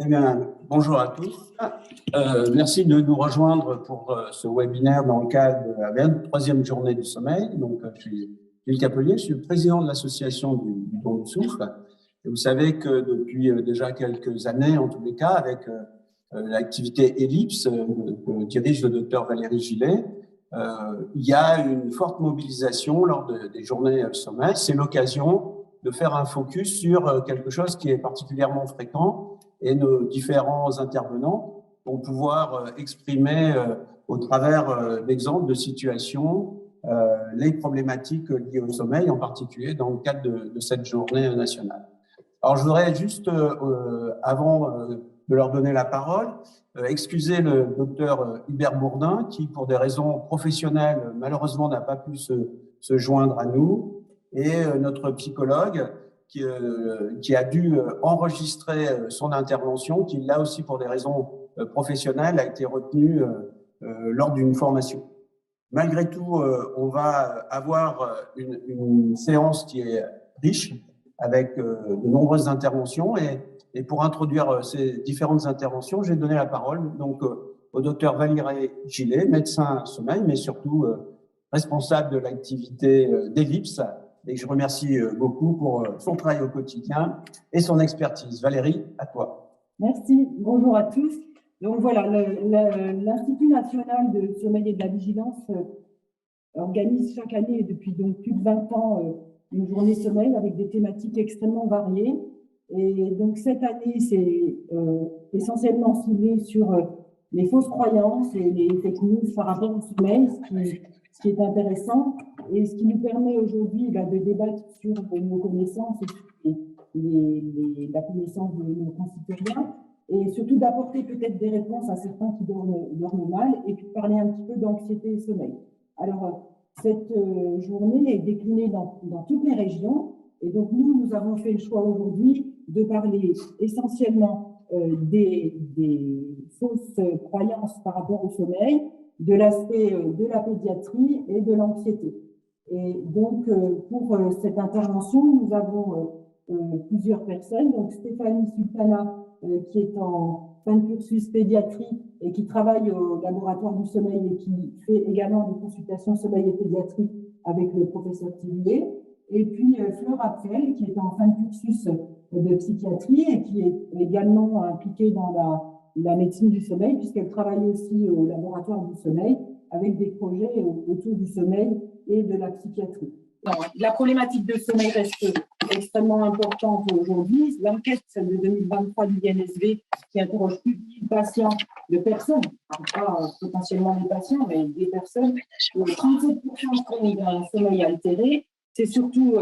Eh bien, bonjour à tous. Merci de nous rejoindre pour ce webinaire dans le cadre de la 23e journée du sommeil. Donc, je suis Gilles Capelier, je suis le président de l'association du Don du Souffle. Et vous savez que depuis déjà quelques années, en tous les cas, avec l'activité Ellipse que dirige le docteur Valérie Gillet, il y a une forte mobilisation lors des journées sommeil. C'est l'occasion de faire un focus sur quelque chose qui est particulièrement fréquent, et nos différents intervenants vont pouvoir exprimer au travers d'exemples de situations les problématiques liées au sommeil, en particulier dans le cadre de cette journée nationale. Alors, je voudrais juste, avant de leur donner la parole, excuser le docteur Hubert Bourdin, qui, pour des raisons professionnelles, malheureusement n'a pas pu se joindre à nous, et notre psychologue, qui a dû enregistrer son intervention, qui là aussi pour des raisons professionnelles a été retenu lors d'une formation. Malgré tout, on va avoir une séance qui est riche avec de nombreuses interventions, et pour introduire ces différentes interventions, j'ai donné la parole donc au docteur Valérie Gillet, médecin sommeil, mais surtout responsable de l'activité d'Ellipse. Et je remercie beaucoup pour son travail au quotidien et son expertise. Valérie, à toi. Merci. Bonjour à tous. Donc voilà, l'Institut national de sommeil et de la vigilance organise chaque année, depuis donc plus de 20 ans, une journée sommeil avec des thématiques extrêmement variées. Et donc cette année, c'est essentiellement ciblé sur les fausses croyances et les fake news par rapport au sommeil, ce qui est intéressant et ce qui nous permet aujourd'hui de débattre sur nos connaissances et la connaissance de nos concitoyens, et surtout d'apporter peut-être des réponses à certains qui dorment mal, et puis de parler un petit peu d'anxiété et sommeil. Alors, cette journée est déclinée dans toutes les régions, et donc nous avons fait le choix aujourd'hui de parler essentiellement des fausses croyances par rapport au sommeil, de l'aspect de la pédiatrie et de l'anxiété. Et donc, pour cette intervention, nous avons plusieurs personnes. Donc, Stéphanie Sultana, qui est en fin de cursus pédiatrie et qui travaille au laboratoire du sommeil et qui fait également des consultations sommeil et pédiatrie avec le professeur Tillier. Et puis, Fleur Apfel, qui est en fin de cursus de psychiatrie et qui est également impliquée dans la médecine du sommeil, puisqu'elle travaille aussi au laboratoire du sommeil avec des projets autour du sommeil et de la psychiatrie. La problématique de sommeil reste extrêmement importante aujourd'hui. L'enquête de 2023 du INSV, qui interroge plus de 1000 patients, de personnes, pas potentiellement des patients, mais des personnes, 37% craignent un sommeil altéré. C'est surtout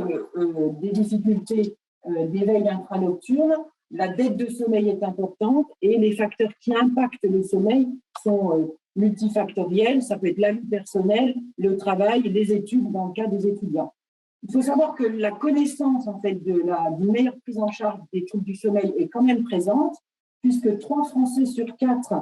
des difficultés d'éveil intranocturne. La dette de sommeil est importante et les facteurs qui impactent le sommeil sont multifactoriels. Ça peut être la vie personnelle, le travail, les études dans le cas des étudiants. Il faut savoir que la connaissance en fait d'une meilleure prise en charge des troubles du sommeil est quand même présente, puisque 3 Français sur 4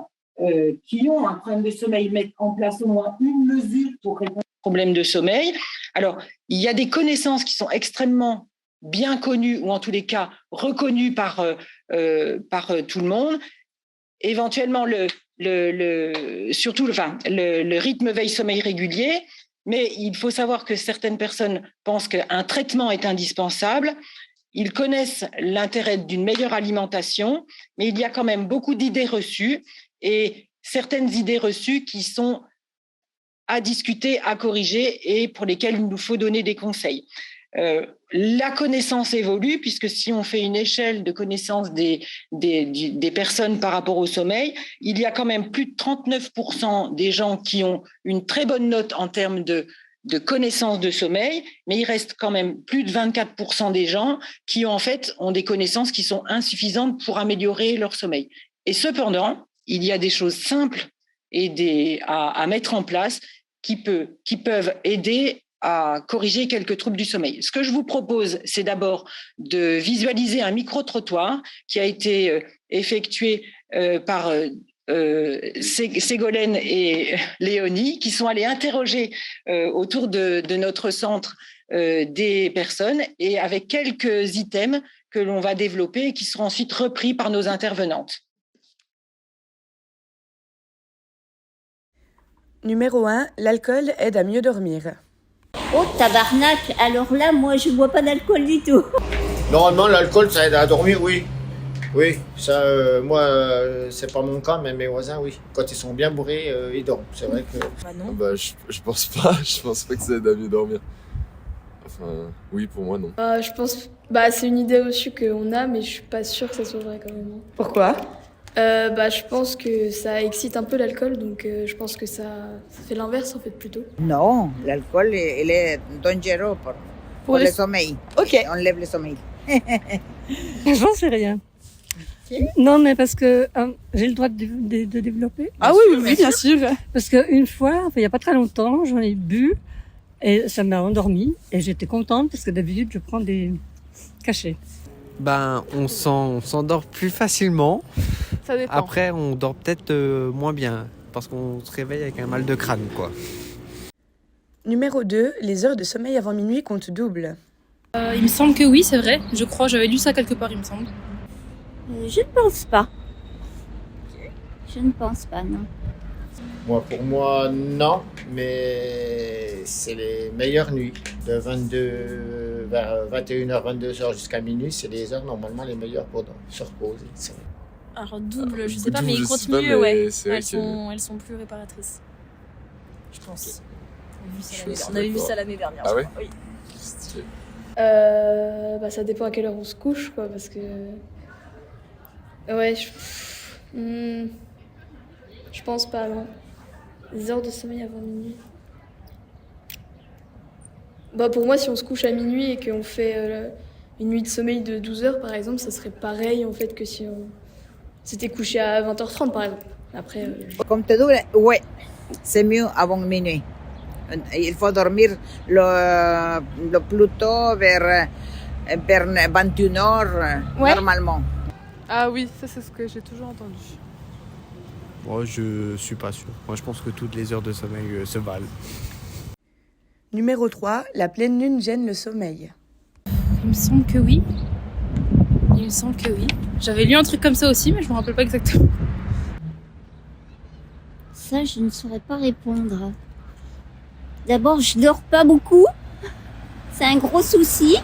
qui ont un problème de sommeil mettent en place au moins une mesure pour répondre aux problèmes de sommeil. Alors, il y a des connaissances qui sont extrêmement bien connues, ou en tous les cas reconnues par tout le monde. Éventuellement, surtout le rythme veille-sommeil régulier. Mais il faut savoir que certaines personnes pensent qu'un traitement est indispensable. Ils connaissent l'intérêt d'une meilleure alimentation, mais il y a quand même beaucoup d'idées reçues, et certaines idées reçues qui sont à discuter, à corriger, et pour lesquelles il nous faut donner des conseils. La connaissance évolue, puisque si on fait une échelle de connaissance des personnes par rapport au sommeil, il y a quand même plus de 39% des gens qui ont une très bonne note en termes de connaissance de sommeil, mais il reste quand même plus de 24% des gens qui ont des connaissances qui sont insuffisantes pour améliorer leur sommeil. Et cependant, il y a des choses simples à mettre en place qui peuvent aider à corriger quelques troubles du sommeil. Ce que je vous propose, c'est d'abord de visualiser un micro-trottoir qui a été effectué par Ségolène et Léonie, qui sont allés interroger autour de notre centre des personnes, et avec quelques items que l'on va développer et qui seront ensuite repris par nos intervenantes. Numéro 1, l'alcool aide à mieux dormir. Oh, tabarnak! Alors là, moi, je bois pas d'alcool du tout. Normalement, l'alcool, ça aide à dormir, oui. Oui, ça, moi, c'est pas mon cas, mais mes voisins, oui. Quand ils sont bien bourrés, ils dorment. C'est vrai que... Bah non. Bah, je pense pas. Je pense pas que ça aide à mieux dormir. Enfin, oui, pour moi, non. Je pense, c'est une idée reçue qu'on a, mais je suis pas sûre que ça soit vrai quand même. Pourquoi ? Je pense que ça excite un peu l'alcool, donc je pense que ça fait l'inverse en fait plutôt. Non, l'alcool, il est dangereux pour le sommeil. Ok. On lève le sommeil. J'en sais rien. Non, mais parce que j'ai le droit de développer. Ah oui, bien sûr. Parce qu'une fois, il n'y a pas très longtemps, j'en ai bu et ça m'a endormie. Et j'étais contente parce que d'habitude, je prends des cachets. On s'endort plus facilement. Ça dépend. Après, on dort peut-être moins bien parce qu'on se réveille avec un mal de crâne, quoi. Numéro 2, les heures de sommeil avant minuit comptent double. Il me semble que oui, c'est vrai. Je crois, j'avais lu ça quelque part, il me semble. Je ne pense pas. Je ne pense pas, non. Pour moi, non, mais c'est les meilleures nuits. De 22, vers 21h, 22h jusqu'à minuit, c'est les heures normalement les meilleures pour se reposer. C'est vrai. Alors double, je sais pas, Double, mais je sais continue, pas, mais ouais. c'est vrai Elles sont plus réparatrices. Je pense. Je suis On avait vu d'accord. ça l'année dernière. Ah je ouais crois, oui. Stylé. Ça dépend à quelle heure on se couche, quoi, parce que... Ouais, je pense pas, non. Les heures de sommeil avant minuit. Pour moi, si on se couche à minuit et qu'on fait une nuit de sommeil de 12 heures, par exemple, ça serait pareil, en fait, que si on s'était couché à 20h30, par exemple. Après... Comme tu dis, oui, c'est mieux avant minuit. Il faut dormir le plus tôt vers 21h, normalement. Ah oui, ça c'est ce que j'ai toujours entendu. Moi, je suis pas sûr. Moi, je pense que toutes les heures de sommeil se valent. Numéro 3, la pleine lune gêne le sommeil. Il me semble que oui. J'avais lu un truc comme ça aussi, mais je me rappelle pas exactement. Ça, je ne saurais pas répondre. D'abord, je dors pas beaucoup. C'est un gros souci.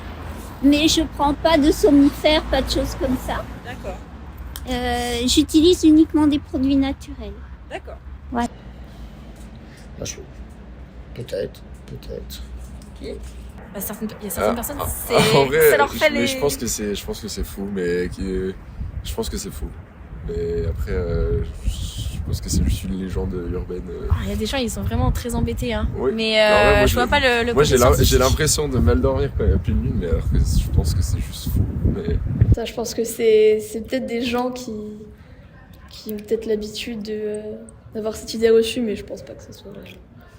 Mais je prends pas de somnifères, pas de choses comme ça. D'accord. J'utilise uniquement des produits naturels. D'accord. Ouais. Peut-être. Il y a certaines personnes, En vrai, ça leur fait les... je pense que c'est fou, je pense que c'est fou. Mais après, je pense que c'est juste une légende urbaine. Il y a des gens, ils sont vraiment très embêtés, hein. Oui. Mais moi, je vois pas le Moi, côté scientifique. j'ai l'impression de mal dormir quand il n'y a plus de lune, mais alors que je pense que c'est juste fou. Mais... Ça, je pense que c'est peut-être des gens qui ont peut-être l'habitude d'avoir cette idée reçue, mais je pense pas que ce soit vrai.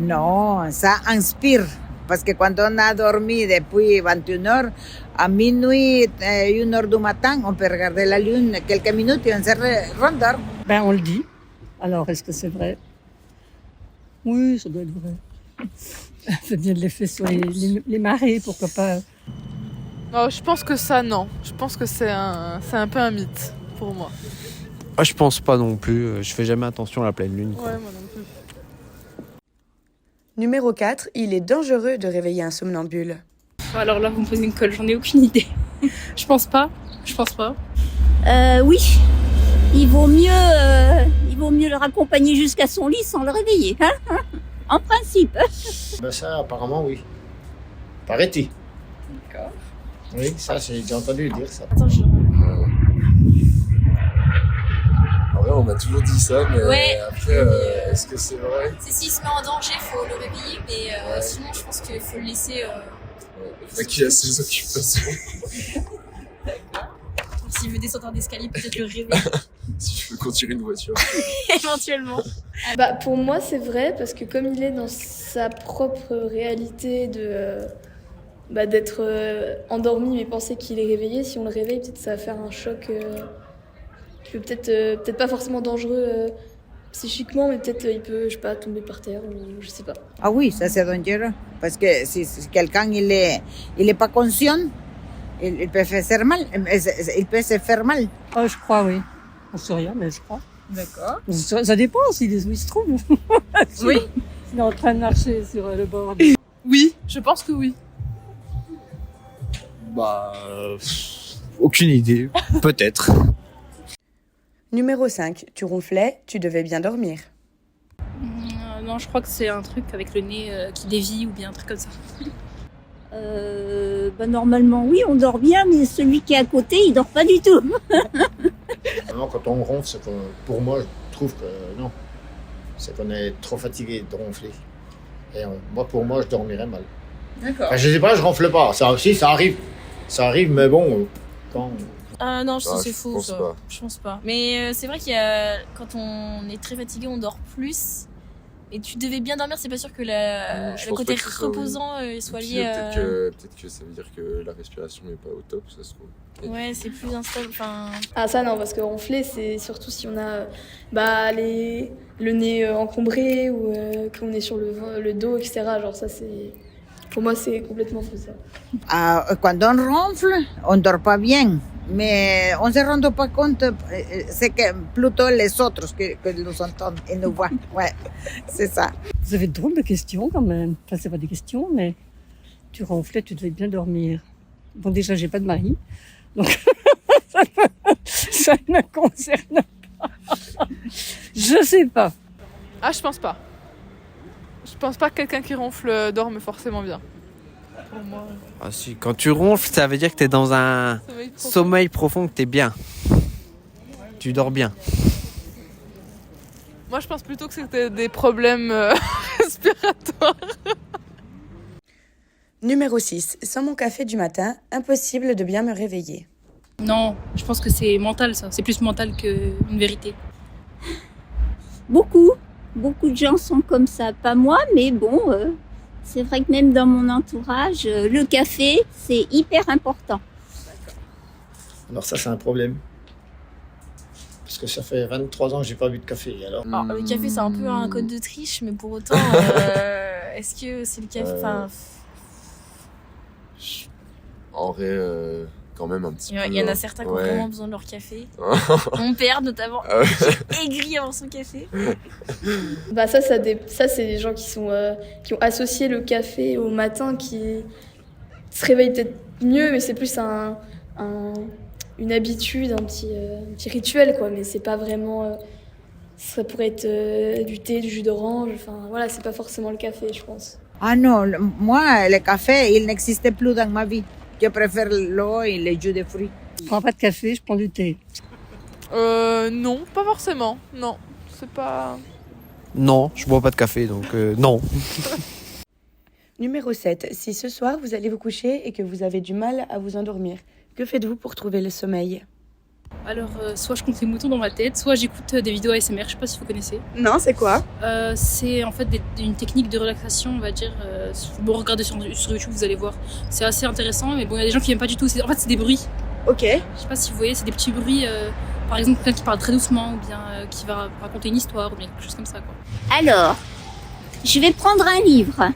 Non, ça inspire. Parce que quand on a dormi depuis 21h, à minuit, 1h du matin, on peut regarder la lune quelques minutes et on se rendort. On le dit. Alors, est-ce que c'est vrai? Oui, ça doit être vrai. Ça fait bien de l'effet sur les marées, pourquoi pas. Non, je pense que ça, non. Je pense que c'est un peu un mythe, pour moi. Moi, je pense pas non plus. Je fais jamais attention à la pleine lune, quoi. Ouais, moi non plus. Numéro 4, il est dangereux de réveiller un somnambule. Alors là, vous me posez une colle, j'en ai aucune idée. Je pense pas. Oui. Il vaut mieux le raccompagner jusqu'à son lit sans le réveiller, hein, en principe. Ça, apparemment, oui. Paraît-il. D'accord. Oui, ça, j'ai déjà entendu dire ça. Attends, En vrai, on m'a toujours dit ça, mais Ouais. après, est-ce que c'est vrai? S'il se met en danger, il faut le réveiller, mais sinon, je pense qu'il faut le laisser... Le mec qui a ses occupations. S'il veut descendre un escalier, peut-être le réveiller, Si je veux conduire une voiture. éventuellement. Pour moi, c'est vrai, parce que comme il est dans sa propre réalité d'être endormi mais penser qu'il est réveillé, si on le réveille, peut-être ça va faire un choc qui peut peut-être pas forcément dangereux psychiquement, mais peut-être il peut, je sais pas, tomber par terre, ou je sais pas. Ah oui, ça c'est dangereux. Parce que si quelqu'un il est pas conscient, il peut se faire mal. Je crois, oui. On sait rien, mais je crois. D'accord. Ça dépend s'il se trouve. Oui. Il est en train de marcher sur le bord. Oui, je pense que oui. Bah, aucune idée. Peut-être. Numéro 5. Tu ronflais, tu devais bien dormir. Non, je crois que c'est un truc avec le nez qui dévie ou bien un truc comme ça. Normalement, oui, on dort bien, mais celui qui est à côté, il dort pas du tout. Non, quand on ronfle, c'est pour moi, je trouve que non. C'est qu'on est trop fatigué de ronfler. Et pour moi, je dormirais mal. D'accord. Enfin, je sais pas, je ronfle pas. Ça aussi, ça arrive. Ça arrive, mais bon, quand... Non, Ah, c'est je faux, pense ça. pas. Je pense pas. Mais c'est vrai quand on est très fatigué, on dort plus. Et tu devais bien dormir, c'est pas sûr que Je le pense côté pas que ce soit, reposant soit Puis, lié à... peut-être que ça veut dire que la respiration n'est pas au top, ça se trouve. Ouais, c'est plus instable. Enfin... Ah ça non, parce que ronfler, c'est surtout si on a le nez encombré ou qu'on est sur le dos, etc. Genre ça, c'est... Pour moi, c'est complètement faux, ça. Quand on ronfle, on dort pas bien. Mais on se rend pas compte, c'est que plutôt les autres que nous entendent et nous voient. Ouais, c'est ça. Vous avez de drôles de questions quand même. Enfin, c'est pas des questions, mais tu ronflais, tu devais bien dormir. Bon, déjà, j'ai pas de mari, donc ça ne concerne pas. Je sais pas. Ah, je pense pas. Je pense pas que quelqu'un qui ronfle dorme forcément bien. Pour moi. Ah, si, quand tu ronfles, ça veut dire que t'es dans un sommeil profond, que t'es bien. Tu dors bien. Moi, je pense plutôt que c'était des problèmes respiratoires. Numéro 6. Sans mon café du matin, impossible de bien me réveiller. Non, je pense que c'est mental, ça. C'est plus mental qu'une vérité. Beaucoup de gens sont comme ça. Pas moi, mais bon, c'est vrai que même dans mon entourage, le café, c'est hyper important. Alors ça, c'est un problème. Parce que ça fait 23 ans que j'ai pas bu de café. Alors, Le café, c'est un peu un code de triche, mais pour autant, est-ce que c'est le café... Enfin, En vrai, quand même un petit peu. il y en a certains qui ont ouais. vraiment besoin de leur café. Mon père, notamment, Ah ouais. aigri avant son café. Bah ça c'est des gens qui ont associé le café au matin, qui se réveillent peut-être mieux, mais c'est plus une habitude, un petit rituel, quoi. Mais c'est pas vraiment... ça pourrait être du thé, du jus d'orange, enfin voilà, c'est pas forcément le café, je pense. Ah non, moi, le café, il n'existait plus dans ma vie. Je préfère l'eau et les jus de fruits. Je prends pas de café, je prends du thé. Non, pas forcément. Non, c'est pas... Non, je bois pas de café, donc non. Numéro 7. Si ce soir vous allez vous coucher et que vous avez du mal à vous endormir, que faites-vous pour trouver le sommeil? Alors, soit je compte les moutons dans ma tête, soit j'écoute des vidéos ASMR, je sais pas si vous connaissez. Non, c'est quoi? C'est en fait une technique de relaxation, on va dire. Bon, regardez sur YouTube, vous allez voir. C'est assez intéressant, mais bon, il y a des gens qui n'aiment pas du tout. En fait, c'est des bruits. Ok. Je sais pas si vous voyez, c'est des petits bruits. Par exemple, quelqu'un qui parle très doucement, ou bien qui va raconter une histoire, ou bien quelque chose comme ça, quoi. Alors, je vais prendre un livre.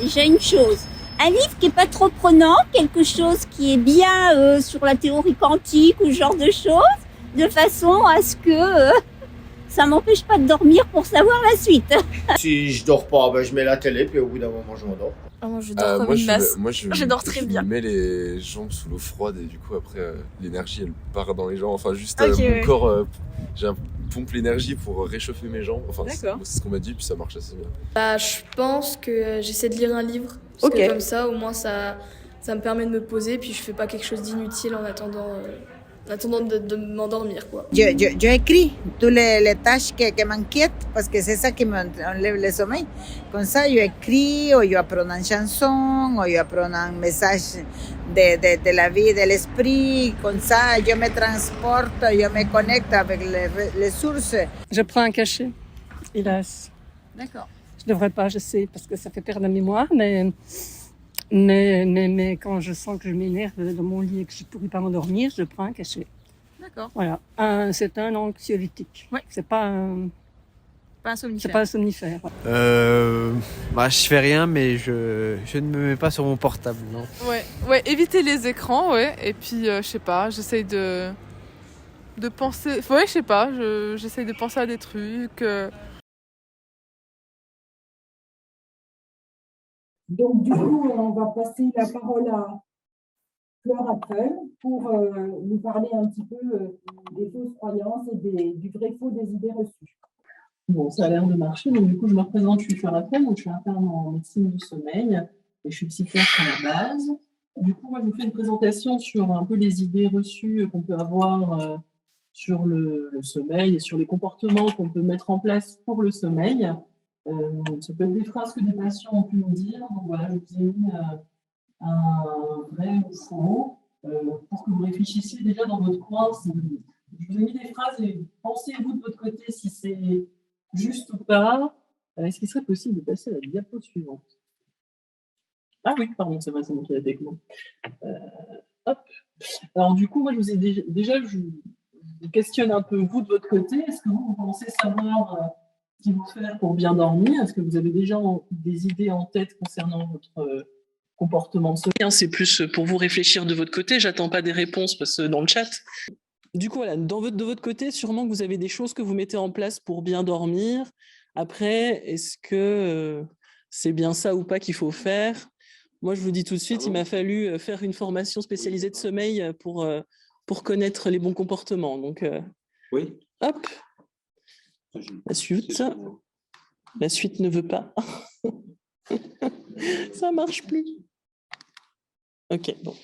Déjà une chose. Un livre qui est pas trop prenant, quelque chose qui est bien sur la théorie quantique ou ce genre de choses, de façon à ce que ça m'empêche pas de dormir pour savoir la suite. si je dors pas, je mets la télé, puis au bout d'un moment, je m'endors. Ah, moi, je dors comme une masse. Je dors très bien. Je mets les jambes sous l'eau froide et du coup, après, l'énergie, elle part dans les jambes. Enfin, juste Ok, mon ouais. corps, pompe l'énergie pour réchauffer mes jambes. Enfin, D'accord. c'est ce qu'on m'a dit, puis ça marche assez bien. Bah, je pense que j'essaie de lire un livre. Parce que comme ça, au moins, ça me permet de me poser, puis je fais pas quelque chose d'inutile en attendant de m'endormir, quoi. Je écris toutes les tâches qui m'inquiètent parce que c'est ça qui m'enlève le sommeil. Comme ça, je écris, ou je apprends une chanson, ou je apprends un message de la vie, de l'esprit. Comme ça, je me transporte, je me connecte avec les sources. Je prends un cachet, hélas. D'accord. Je devrais pas, je sais, parce que ça fait perdre la mémoire, mais quand je sens que je m'énerve dans mon lit et que je ne pourrais pas m'endormir, je prends un cachet. D'accord. Voilà. C'est un anxiolytique. Ouais. C'est pas un somnifère. C'est pas un somnifère. Je fais rien, mais je ne me mets pas sur mon portable, non. Ouais, éviter les écrans, ouais. Et puis, je sais pas, j'essaye de penser... Ouais, je sais pas, j'essaye de penser à des trucs... Donc, du coup, on va passer la parole à Fleur Apfel pour nous parler un petit peu des fausses croyances et du vrai faux des idées reçues. Bon, ça a l'air de marcher. Donc, du coup, je me représente, je suis Fleur Apfel, donc je suis interne en médecine du sommeil et je suis psychiatre à la base. Du coup, moi, je vous fais une présentation sur un peu les idées reçues qu'on peut avoir sur le sommeil et sur les comportements qu'on peut mettre en place pour le sommeil. Ça peut être des phrases que des patients ont pu nous dire. Donc voilà, je vous ai mis un vrai ou faux pour que vous réfléchissiez déjà dans votre coin. Je vous ai mis des phrases et pensez-vous de votre côté si c'est juste ou pas. Est-ce qu'il serait possible de passer à la diapo suivante? Ah oui, pardon, c'est vrai, c'est moi qui ai la techno. Hop. Alors du coup, moi, je vous ai déjà je vous questionne un peu, vous, de votre côté. Est-ce que vous pensez savoir ce qu'il faut faire pour bien dormir? Est-ce que vous avez déjà des idées en tête concernant votre comportement de sommeil? C'est plus pour vous réfléchir de votre côté. J'attends pas des réponses parce que dans le chat. Du coup, voilà, de votre côté, sûrement que vous avez des choses que vous mettez en place pour bien dormir. Après, est-ce que c'est bien ça ou pas qu'il faut faire? Moi, je vous dis tout de suite, il m'a fallu faire une formation spécialisée de sommeil pour connaître les bons comportements. Donc, oui. Hop. La suite ne veut pas. Ça marche plus. Ok, bon.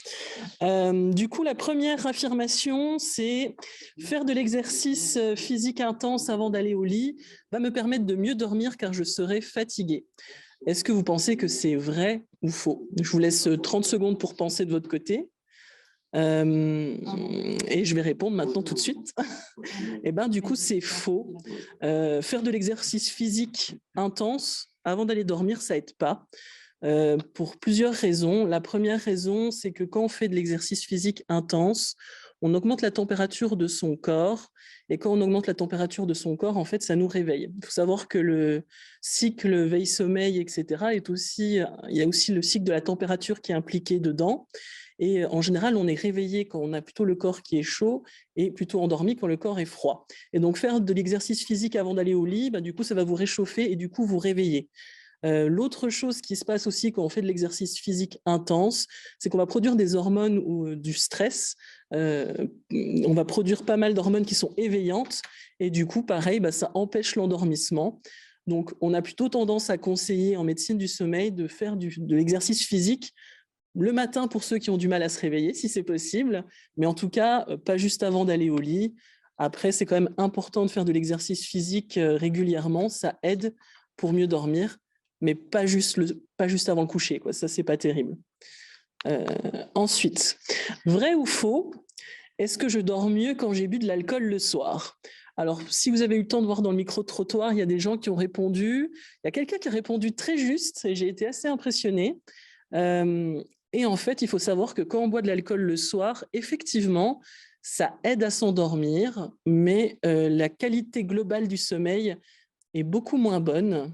Du coup, la première affirmation, c'est faire de l'exercice physique intense avant d'aller au lit va me permettre de mieux dormir car je serai fatiguée. Est-ce que vous pensez que c'est vrai ou faux? Je vous laisse 30 secondes pour penser de votre côté. Et je vais répondre maintenant tout de suite. Et ben, du coup, c'est faux. Faire de l'exercice physique intense avant d'aller dormir, ça aide pas. Pour plusieurs raisons. La première raison, c'est que quand on fait de l'exercice physique intense, on augmente la température de son corps. Et quand on augmente la température de son corps, en fait, ça nous réveille. Il faut savoir que le cycle veille-sommeil, etc., il y a aussi le cycle de la température qui est impliqué dedans. Et en général, on est réveillé quand on a plutôt le corps qui est chaud et plutôt endormi quand le corps est froid. Et donc, faire de l'exercice physique avant d'aller au lit, du coup, ça va vous réchauffer et du coup, vous réveiller. L'autre chose qui se passe aussi quand on fait de l'exercice physique intense, c'est qu'on va produire des hormones ou du stress. On va produire pas mal d'hormones qui sont éveillantes et du coup, pareil, ça empêche l'endormissement. Donc, on a plutôt tendance à conseiller en médecine du sommeil de faire de l'exercice physique le matin pour ceux qui ont du mal à se réveiller, si c'est possible, mais en tout cas, pas juste avant d'aller au lit. Après, c'est quand même important de faire de l'exercice physique régulièrement, ça aide pour mieux dormir, mais pas juste avant le coucher, quoi. Ça, c'est pas terrible. Ensuite, vrai ou faux, est-ce que je dors mieux quand j'ai bu de l'alcool le soir? Alors, si vous avez eu le temps de voir dans le micro-trottoir, il y a des gens qui ont répondu. Il y a quelqu'un qui a répondu très juste et j'ai été assez impressionnée. Et en fait, il faut savoir que quand on boit de l'alcool le soir, effectivement, ça aide à s'endormir, mais la qualité globale du sommeil est beaucoup moins bonne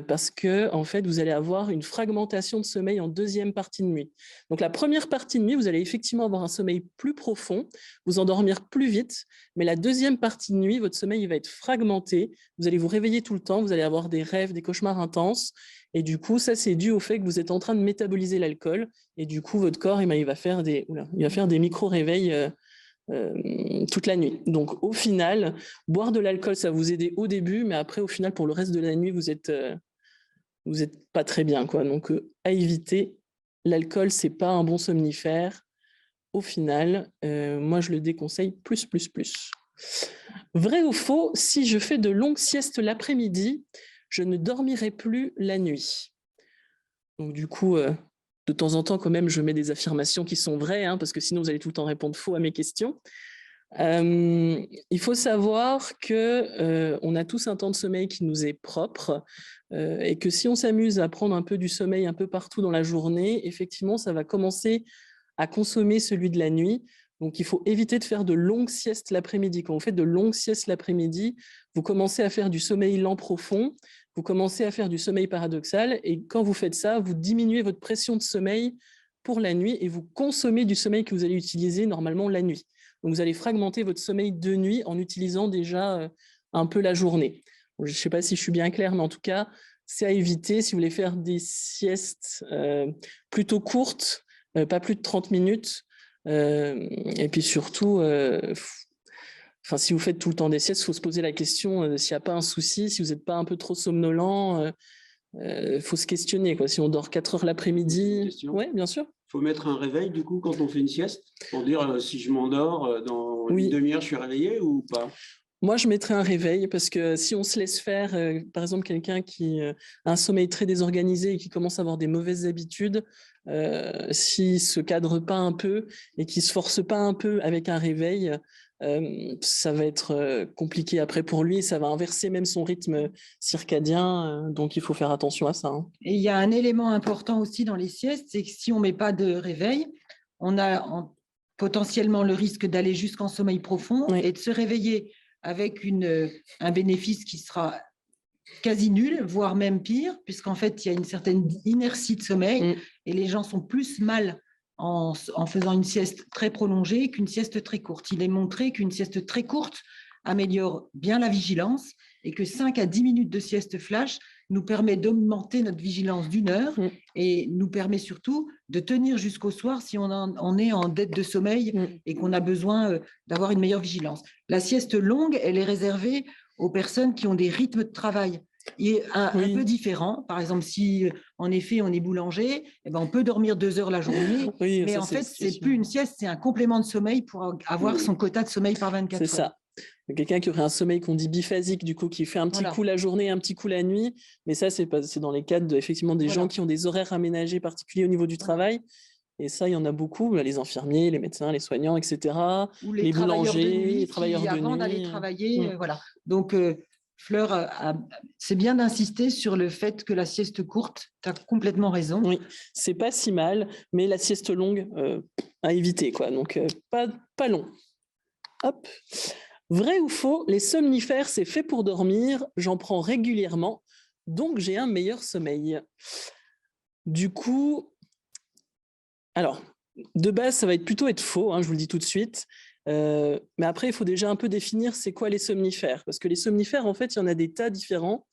parce que, en fait, vous allez avoir une fragmentation de sommeil en deuxième partie de nuit. Donc, la première partie de nuit, vous allez effectivement avoir un sommeil plus profond, vous endormir plus vite, mais la deuxième partie de nuit, votre sommeil va être fragmenté, vous allez vous réveiller tout le temps, vous allez avoir des rêves, des cauchemars intenses, et du coup, ça, c'est dû au fait que vous êtes en train de métaboliser l'alcool, et du coup, votre corps, il va faire des micro-réveils toute la nuit. Donc, au final, boire de l'alcool, ça va vous aider au début, mais après, au final, pour le reste de la nuit, vous êtes pas très bien, quoi. Donc, à éviter. L'alcool, c'est pas un bon somnifère. Au final, moi, je le déconseille plus. Vrai ou faux, si je fais de longues siestes l'après-midi, je ne dormirai plus la nuit. Donc, du coup, de temps en temps, quand même, je mets des affirmations qui sont vraies, parce que sinon, vous allez tout le temps répondre faux à mes questions. Il faut savoir qu'on a tous un temps de sommeil qui nous est propre et que si on s'amuse à prendre un peu du sommeil un peu partout dans la journée, effectivement, ça va commencer à consommer celui de la nuit. Donc, il faut éviter de faire de longues siestes l'après-midi. Quand vous faites de longues siestes l'après-midi, vous commencez à faire du sommeil lent profond, vous commencez à faire du sommeil paradoxal, et quand vous faites ça, vous diminuez votre pression de sommeil pour la nuit et vous consommez du sommeil que vous allez utiliser normalement la nuit. Donc, vous allez fragmenter votre sommeil de nuit en utilisant déjà un peu la journée. Je ne sais pas si je suis bien claire, mais en tout cas, c'est à éviter si vous voulez faire des siestes plutôt courtes, pas plus de 30 minutes. Et puis surtout, si vous faites tout le temps des siestes, il faut se poser la question s'il n'y a pas un souci, si vous n'êtes pas un peu trop somnolent. Faut se questionner, quoi. Si on dort 4 heures l'après-midi, oui, bien sûr. Il faut mettre un réveil, du coup, quand on fait une sieste, pour dire si je m'endors, dans une demi-heure, je suis réveillé ou pas? Moi, je mettrais un réveil parce que si on se laisse faire, par exemple, quelqu'un qui a un sommeil très désorganisé et qui commence à avoir des mauvaises habitudes, s'il ne se cadre pas un peu et qu'il ne se force pas un peu avec un réveil, ça va être compliqué après pour lui, ça va inverser même son rythme circadien, donc il faut faire attention à ça. Hein. Et il y a un élément important aussi dans les siestes, c'est que si on ne met pas de réveil, on a potentiellement le risque d'aller jusqu'en sommeil profond et de se réveiller avec un bénéfice qui sera quasi nul, voire même pire, puisqu'en fait, il y a une certaine inertie de sommeil et les gens sont plus mal en faisant une sieste très prolongée qu'une sieste très courte. Il est montré qu'une sieste très courte améliore bien la vigilance et que 5 à 10 minutes de sieste flash nous permet d'augmenter notre vigilance d'1 heure et nous permet surtout de tenir jusqu'au soir si on est en dette de sommeil et qu'on a besoin d'avoir une meilleure vigilance. La sieste longue, elle est réservée aux personnes qui ont des rythmes de travail un peu différents. Par exemple, si en effet on est boulanger, eh ben, on peut dormir 2 heures la journée, mais ça, en fait, c'est plus une sieste, c'est un complément de sommeil pour avoir son quota de sommeil par 24 heures. C'est ça. Quelqu'un qui aurait un sommeil qu'on dit biphasique, du coup, qui fait un petit coup la journée, un petit coup la nuit. Mais ça, c'est dans les cas effectivement des gens qui ont des horaires aménagés particuliers au niveau du travail. Et ça, il y en a beaucoup, les infirmiers, les médecins, les soignants, etc. Ou les boulangers, les travailleurs de nuit. Avant d'aller travailler, voilà. Donc, Fleur, c'est bien d'insister sur le fait que la sieste courte, tu as complètement raison. Oui, c'est pas si mal, mais la sieste longue, à éviter, quoi. Donc, pas long. Hop. Vrai ou faux, les somnifères, c'est fait pour dormir, j'en prends régulièrement, donc j'ai un meilleur sommeil. Du coup, alors, de base, ça va plutôt être faux, hein, je vous le dis tout de suite. Mais après, il faut déjà un peu définir c'est quoi les somnifères. Parce que les somnifères, en fait, il y en a des tas différents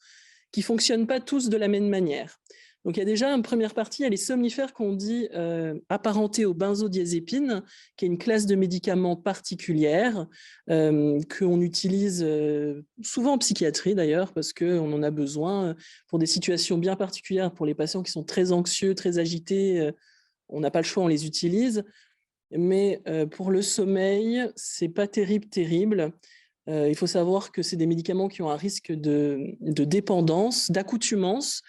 qui ne fonctionnent pas tous de la même manière. Donc, il y a déjà une première partie, il y a les somnifères qu'on dit apparentés aux benzodiazépines, qui est une classe de médicaments particulière qu'on utilise souvent en psychiatrie d'ailleurs, parce qu'on en a besoin pour des situations bien particulières, pour les patients qui sont très anxieux, très agités, on n'a pas le choix, on les utilise. Mais pour le sommeil, ce n'est pas terrible. Il faut savoir que c'est des médicaments qui ont un risque de dépendance, d'accoutumance.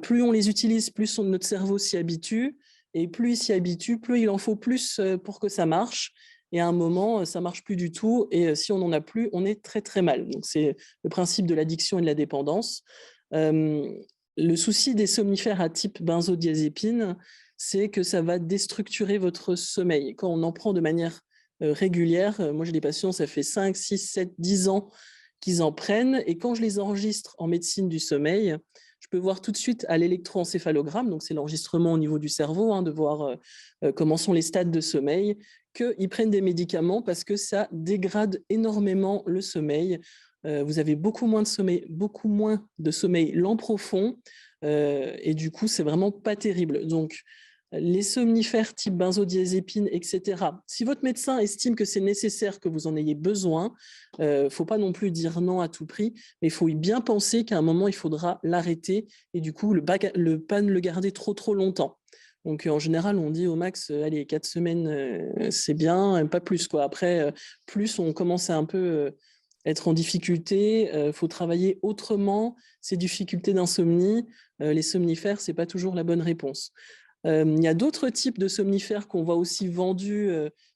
Plus on les utilise, plus notre cerveau s'y habitue. Et plus il s'y habitue, plus il en faut plus pour que ça marche. Et à un moment, ça ne marche plus du tout. Et si on n'en a plus, on est très mal. Donc, c'est le principe de l'addiction et de la dépendance. Le souci des somnifères à type benzodiazépine, c'est que ça va déstructurer votre sommeil. Quand on en prend de manière régulière, moi j'ai des patients, ça fait 5, 6, 7, 10 ans qu'ils en prennent, et quand je les enregistre en médecine du sommeil, je peux voir tout de suite à l'électroencéphalogramme, donc c'est l'enregistrement au niveau du cerveau, de voir comment sont les stades de sommeil, qu'ils prennent des médicaments parce que ça dégrade énormément le sommeil. Vous avez beaucoup moins de sommeil lent profond, et du coup, c'est vraiment pas terrible. Donc, les somnifères type benzodiazépine, etc. Si votre médecin estime que c'est nécessaire, que vous en ayez besoin, faut pas non plus dire non à tout prix, mais il faut y bien penser qu'à un moment, il faudra l'arrêter et du coup, pas le garder trop longtemps. Donc, en général, on dit au max, allez, 4 semaines, c'est bien, pas plus, quoi. Après, plus on commence à un peu être en difficulté, faut travailler autrement, ces difficultés d'insomnie, les somnifères, c'est pas toujours la bonne réponse. Il y a d'autres types de somnifères qu'on voit aussi vendus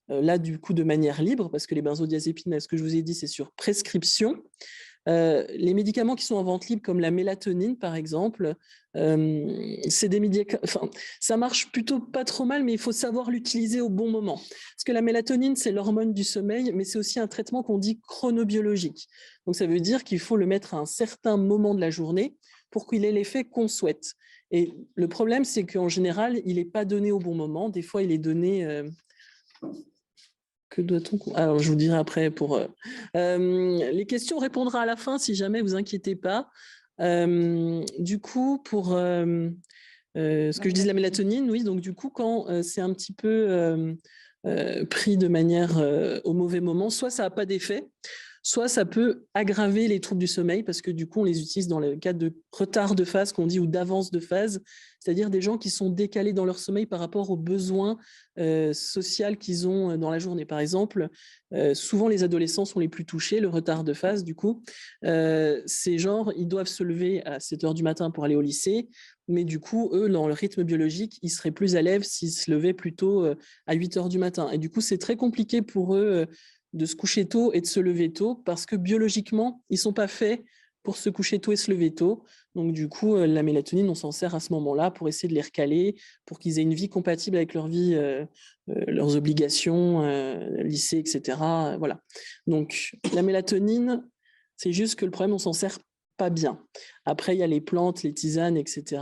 là du coup de manière libre, parce que les benzodiazépines, ce que je vous ai dit, c'est sur prescription. Les médicaments qui sont en vente libre, comme la mélatonine par exemple, c'est des médicaments, ça marche plutôt pas trop mal, mais il faut savoir l'utiliser au bon moment. Parce que la mélatonine, c'est l'hormone du sommeil, mais c'est aussi un traitement qu'on dit chronobiologique. Donc ça veut dire qu'il faut le mettre à un certain moment de la journée pour qu'il ait l'effet qu'on souhaite. Et le problème, c'est qu'en général, il n'est pas donné au bon moment. Des fois, il est donné... Que doit-on... Alors, je vous dirai après pour... les questions, on répondra à la fin, si jamais, vous inquiétez pas. Du coup, pour ce que je dis de la mélatonine, oui, donc du coup, quand c'est un petit peu pris de manière au mauvais moment, soit ça n'a pas d'effet, soit ça peut aggraver les troubles du sommeil parce que du coup, on les utilise dans le cas de retard de phase qu'on dit ou d'avance de phase, c'est-à-dire des gens qui sont décalés dans leur sommeil par rapport aux besoins sociaux qu'ils ont dans la journée. Par exemple, souvent les adolescents sont les plus touchés, le retard de phase du coup. Ces genres, ils doivent se lever à 7 heures du matin pour aller au lycée, mais du coup, eux, dans le rythme biologique, ils seraient plus à l'aise s'ils se levaient plutôt à 8 heures du matin. Et du coup, c'est très compliqué pour eux de se coucher tôt et de se lever tôt parce que biologiquement, ils ne sont pas faits pour se coucher tôt et se lever tôt. Donc du coup, la mélatonine, on s'en sert à ce moment-là pour essayer de les recaler, pour qu'ils aient une vie compatible avec leur vie, leurs obligations, lycée, etc. Voilà. Donc la mélatonine, c'est juste que le problème, on s'en sert pas bien. Après, il y a les plantes, les tisanes, etc.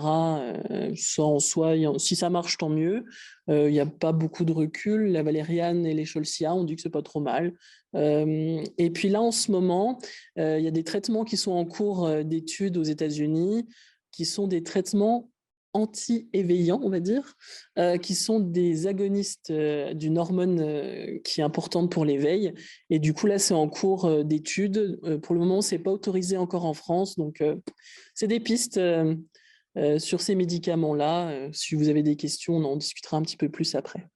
Ça en soi, si ça marche, tant mieux. Il n'y a pas beaucoup de recul. La valériane et les cholcia, on dit que c'est pas trop mal. Et puis là, en ce moment, il y a des traitements qui sont en cours d'études aux États-Unis, qui sont des traitements anti-éveillants, on va dire, qui sont des agonistes d'une hormone qui est importante pour l'éveil. Et du coup, là, c'est en cours d'études. Pour le moment, ce n'est pas autorisé encore en France. Donc, c'est des pistes sur ces médicaments-là. Si vous avez des questions, on en discutera un petit peu plus après.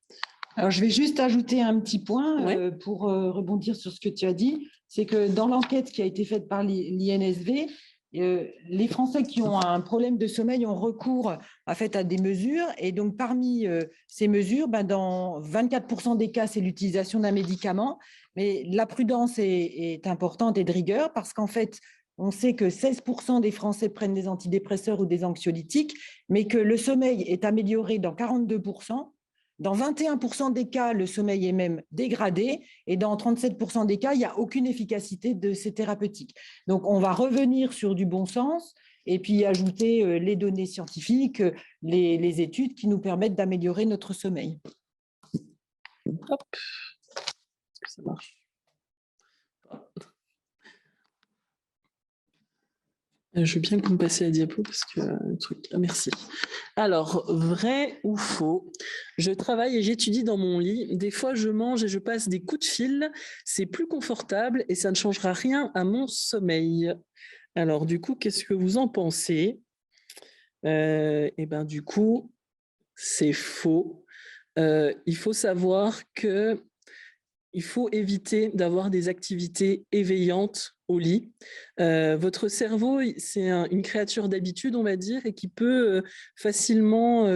Alors, je vais juste ajouter un petit point pour rebondir sur ce que tu as dit. C'est que dans l'enquête qui a été faite par l'INSV, les Français qui ont un problème de sommeil ont recours à des mesures. Et donc, parmi ces mesures, dans 24% des cas, c'est l'utilisation d'un médicament. Mais la prudence est importante et de rigueur parce qu'en fait, on sait que 16% des Français prennent des antidépresseurs ou des anxiolytiques, mais que le sommeil est amélioré dans 42%. Dans 21% des cas, le sommeil est même dégradé et dans 37% des cas, il n'y a aucune efficacité de ces thérapeutiques. Donc, on va revenir sur du bon sens et puis ajouter les données scientifiques, les études qui nous permettent d'améliorer notre sommeil. Hop, ça marche. Je veux bien que vous me passiez la diapo parce que le truc. Merci. Alors, vrai ou faux? Je travaille et j'étudie dans mon lit. Des fois, je mange et je passe des coups de fil. C'est plus confortable et ça ne changera rien à mon sommeil. Alors, du coup, qu'est-ce que vous en pensez? Eh bien, du coup, c'est faux. Il faut savoir que il faut éviter d'avoir des activités éveillantes au lit. Votre cerveau, c'est une créature d'habitude, on va dire, et qui peut facilement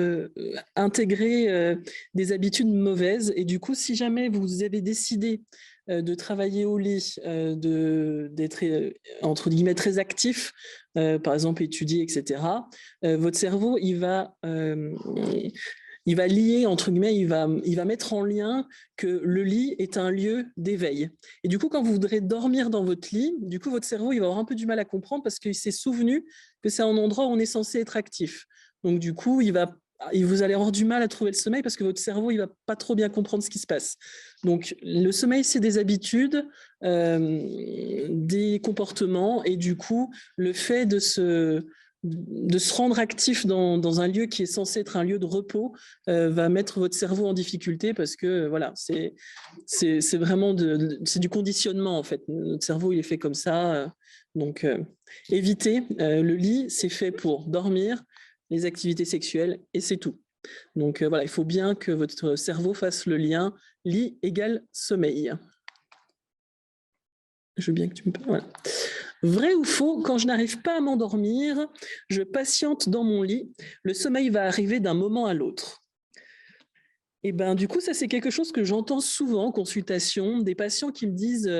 intégrer des habitudes mauvaises. Et du coup, si jamais vous avez décidé de travailler au lit, d'être entre guillemets très actif, par exemple étudier, etc., votre cerveau, il va lier, entre guillemets, il va mettre en lien que le lit est un lieu d'éveil. Et du coup, quand vous voudrez dormir dans votre lit, du coup, votre cerveau, il va avoir un peu du mal à comprendre parce qu'il s'est souvenu que c'est un endroit où on est censé être actif. Donc, du coup, vous allez avoir du mal à trouver le sommeil parce que votre cerveau, il va pas trop bien comprendre ce qui se passe. Donc, le sommeil, c'est des habitudes, des comportements, et du coup, le fait de se rendre actif dans un lieu qui est censé être un lieu de repos va mettre votre cerveau en difficulté parce que voilà, c'est vraiment c'est du conditionnement en fait. Notre cerveau, il est fait comme ça. Donc, évitez. Le lit, c'est fait pour dormir, les activités sexuelles, et c'est tout. Donc, voilà, il faut bien que votre cerveau fasse le lien lit égale sommeil. Je veux bien que tu me parles. Voilà. Vrai ou faux, quand je n'arrive pas à m'endormir, je patiente dans mon lit, le sommeil va arriver d'un moment à l'autre. Et ben du coup, ça c'est quelque chose que j'entends souvent en consultation, des patients qui me disent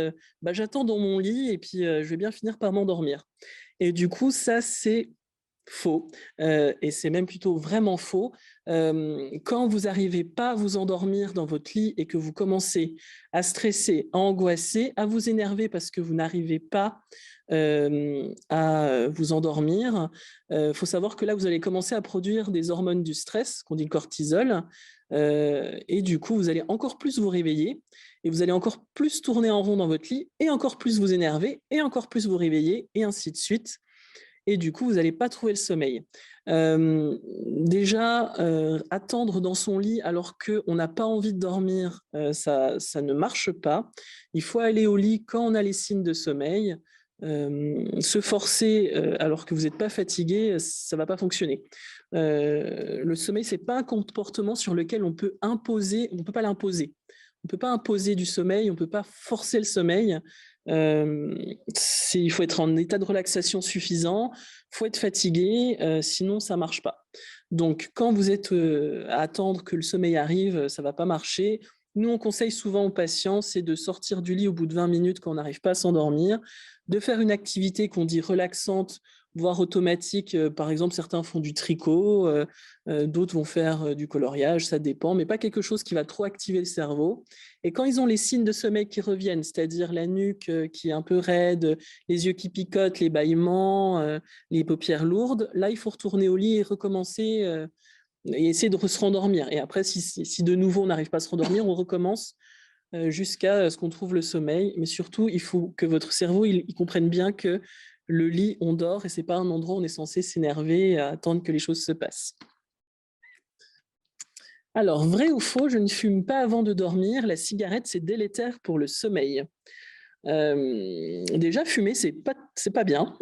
j'attends dans mon lit et puis je vais bien finir par m'endormir. Et du coup, ça c'est faux, et c'est même plutôt vraiment faux. Quand vous n'arrivez pas à vous endormir dans votre lit et que vous commencez à stresser, à angoisser, à vous énerver parce que vous n'arrivez pas à vous endormir, faut savoir que là, vous allez commencer à produire des hormones du stress, qu'on dit le cortisol, et du coup, vous allez encore plus vous réveiller et vous allez encore plus tourner en rond dans votre lit et encore plus vous énerver et encore plus vous réveiller et ainsi de suite. et du coup, vous n'allez pas trouver le sommeil. Déjà, attendre dans son lit alors qu'on n'a pas envie de dormir, ça ne marche pas. Il faut aller au lit quand on a les signes de sommeil. Se forcer alors que vous n'êtes pas fatigué, ça ne va pas fonctionner. Le sommeil, ce n'est pas un comportement sur lequel on peut imposer, on ne peut pas l'imposer. On ne peut pas imposer du sommeil, on ne peut pas forcer le sommeil. Il faut être en état de relaxation suffisant, il faut être fatigué, sinon ça ne marche pas. Donc, quand vous êtes à attendre que le sommeil arrive, ça ne va pas marcher. Nous, on conseille souvent aux patients, c'est de sortir du lit au bout de 20 minutes quand on n'arrive pas à s'endormir, de faire une activité qu'on dit relaxante, voire automatique. Par exemple, certains font du tricot, d'autres vont faire du coloriage, ça dépend, mais pas quelque chose qui va trop activer le cerveau. Et quand ils ont les signes de sommeil qui reviennent, c'est-à-dire la nuque qui est un peu raide, les yeux qui picotent, les bâillements, les paupières lourdes, là, il faut retourner au lit et recommencer et essayer de se rendormir. Et après, si de nouveau on n'arrive pas à se rendormir, on recommence jusqu'à ce qu'on trouve le sommeil. Mais surtout, il faut que votre cerveau il comprenne bien que le lit, on dort et ce n'est pas un endroit où on est censé s'énerver et attendre que les choses se passent. Alors, vrai ou faux, je ne fume pas avant de dormir. La cigarette, c'est délétère pour le sommeil. Déjà, fumer, c'est pas bien.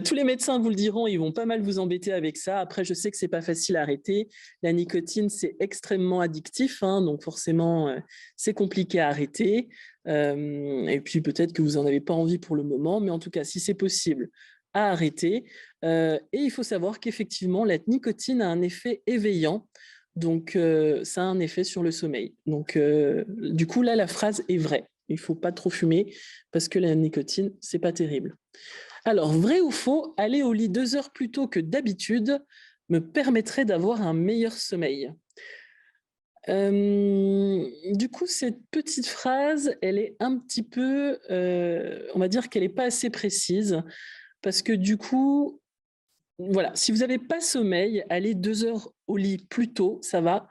Tous les médecins vous le diront, ils vont pas mal vous embêter avec ça. Après, je sais que c'est pas facile à arrêter. La nicotine, c'est extrêmement addictif, hein, donc forcément, c'est compliqué à arrêter. Et puis peut-être que vous n'en avez pas envie pour le moment, mais en tout cas, si c'est possible, à arrêter. Et il faut savoir qu'effectivement, la nicotine a un effet éveillant. Donc, ça a un effet sur le sommeil. Donc, du coup, là, la phrase est vraie. Il ne faut pas trop fumer parce que la nicotine, c'est pas terrible. Alors, vrai ou faux, aller au lit 2 heures plus tôt que d'habitude me permettrait d'avoir un meilleur sommeil. Du coup, cette petite phrase, elle est un petit peu, on va dire qu'elle n'est pas assez précise parce que du coup, voilà, si vous n'avez pas sommeil, aller 2 heures au lit plus tôt, ça va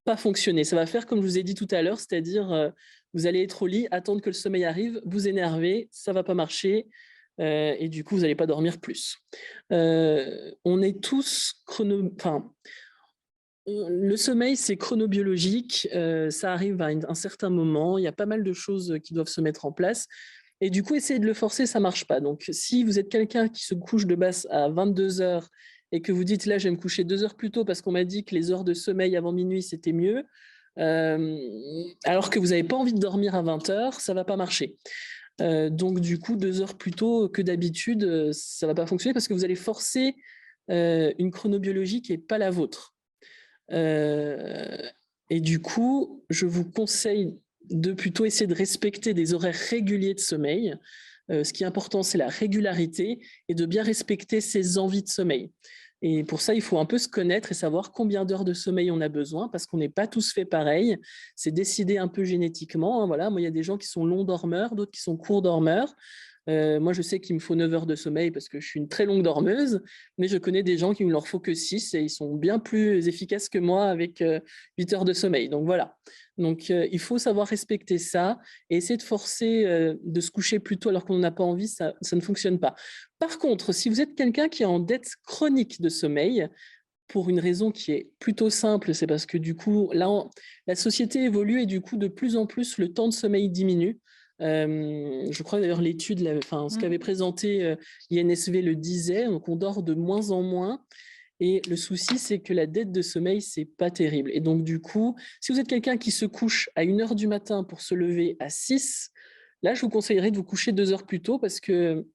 pas fonctionner. Ça va faire comme je vous ai dit tout à l'heure, c'est-à-dire vous allez être au lit, attendre que le sommeil arrive, vous énerver, ça va pas marcher et du coup vous n'allez pas dormir plus. On est tous le sommeil c'est chronobiologique, ça arrive à un certain moment, il y a pas mal de choses qui doivent se mettre en place. Et du coup, essayer de le forcer, ça ne marche pas. Donc, si vous êtes quelqu'un qui se couche de base à 22 heures et que vous dites, là, je vais me coucher 2 heures plus tôt parce qu'on m'a dit que les heures de sommeil avant minuit, c'était mieux, alors que vous n'avez pas envie de dormir à 20 heures, ça ne va pas marcher. Donc, du coup, 2 heures plus tôt que d'habitude, ça ne va pas fonctionner parce que vous allez forcer une chronobiologie qui n'est pas la vôtre. Et du coup, je vous conseille de plutôt essayer de respecter des horaires réguliers de sommeil. Ce qui est important, c'est la régularité et de bien respecter ses envies de sommeil. Et pour ça, il faut un peu se connaître et savoir combien d'heures de sommeil on a besoin parce qu'on n'est pas tous fait pareil. C'est décidé un peu génétiquement. Hein, voilà. Moi, il y a des gens qui sont longs dormeurs, d'autres qui sont courts dormeurs. Moi, je sais qu'il me faut 9 heures de sommeil parce que je suis une très longue dormeuse, mais je connais des gens qui ne leur faut que 6 et ils sont bien plus efficaces que moi avec 8 heures de sommeil. Donc voilà. Donc il faut savoir respecter ça et essayer de forcer de se coucher plus tôt alors qu'on n'a pas envie, ça ne fonctionne pas. Par contre, si vous êtes quelqu'un qui est en dette chronique de sommeil, pour une raison qui est plutôt simple, c'est parce que du coup, là, la société évolue et du coup, de plus en plus, le temps de sommeil diminue. Je crois d'ailleurs l'étude, ce qu'avait présenté l'INSV le disait, donc on dort de moins en moins. Et le souci, c'est que la dette de sommeil, c'est pas terrible. Et donc, du coup, si vous êtes quelqu'un qui se couche à 1 heure du matin pour se lever à 6, là, je vous conseillerais de vous coucher 2 heures plus tôt parce que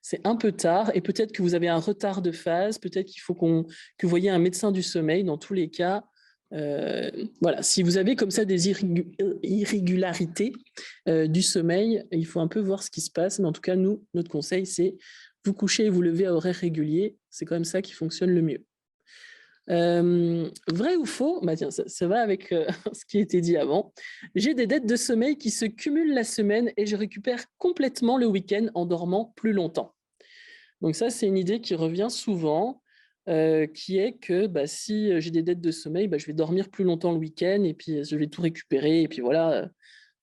c'est un peu tard et peut-être que vous avez un retard de phase, peut-être qu'il faut que vous voyez un médecin du sommeil. Dans tous les cas, voilà, si vous avez comme ça des irrégularités du sommeil, il faut un peu voir ce qui se passe. Mais en tout cas, nous, notre conseil, c'est vous coucher et vous lever à horaire régulier. C'est quand même ça qui fonctionne le mieux. Vrai ou faux? Bah tiens, ça va avec ce qui a été dit avant. J'ai des dettes de sommeil qui se cumulent la semaine et je récupère complètement le week-end en dormant plus longtemps. Donc ça, c'est une idée qui revient souvent, qui est que si j'ai des dettes de sommeil, je vais dormir plus longtemps le week-end et puis je vais tout récupérer et puis voilà,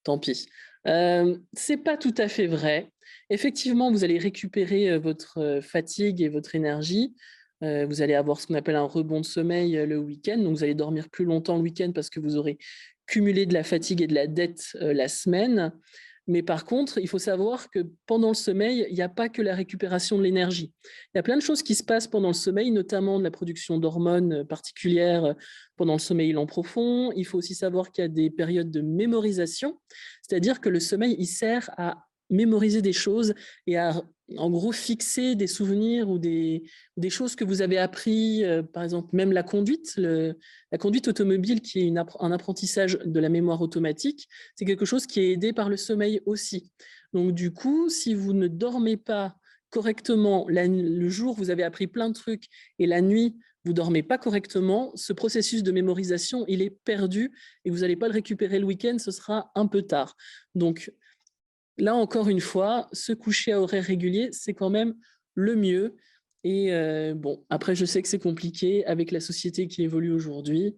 tant pis. C'est pas tout à fait vrai. Effectivement, vous allez récupérer votre fatigue et votre énergie. Vous allez avoir ce qu'on appelle un rebond de sommeil le week-end. Donc, vous allez dormir plus longtemps le week-end parce que vous aurez cumulé de la fatigue et de la dette la semaine. Mais par contre, il faut savoir que pendant le sommeil, il n'y a pas que la récupération de l'énergie. Il y a plein de choses qui se passent pendant le sommeil, notamment de la production d'hormones particulières pendant le sommeil lent profond. Il faut aussi savoir qu'il y a des périodes de mémorisation, c'est-à-dire que le sommeil, il sert à mémoriser des choses et à, en gros, fixer des souvenirs ou des choses que vous avez appris, par exemple, même la conduite automobile, qui est un apprentissage de la mémoire automatique, c'est quelque chose qui est aidé par le sommeil aussi. Donc, du coup, si vous ne dormez pas correctement, le jour, vous avez appris plein de trucs et la nuit, vous ne dormez pas correctement, ce processus de mémorisation, il est perdu et vous n'allez pas le récupérer le week-end, ce sera un peu tard. Donc, là, encore une fois, se coucher à horaire régulier, c'est quand même le mieux. Et bon, après, je sais que c'est compliqué avec la société qui évolue aujourd'hui,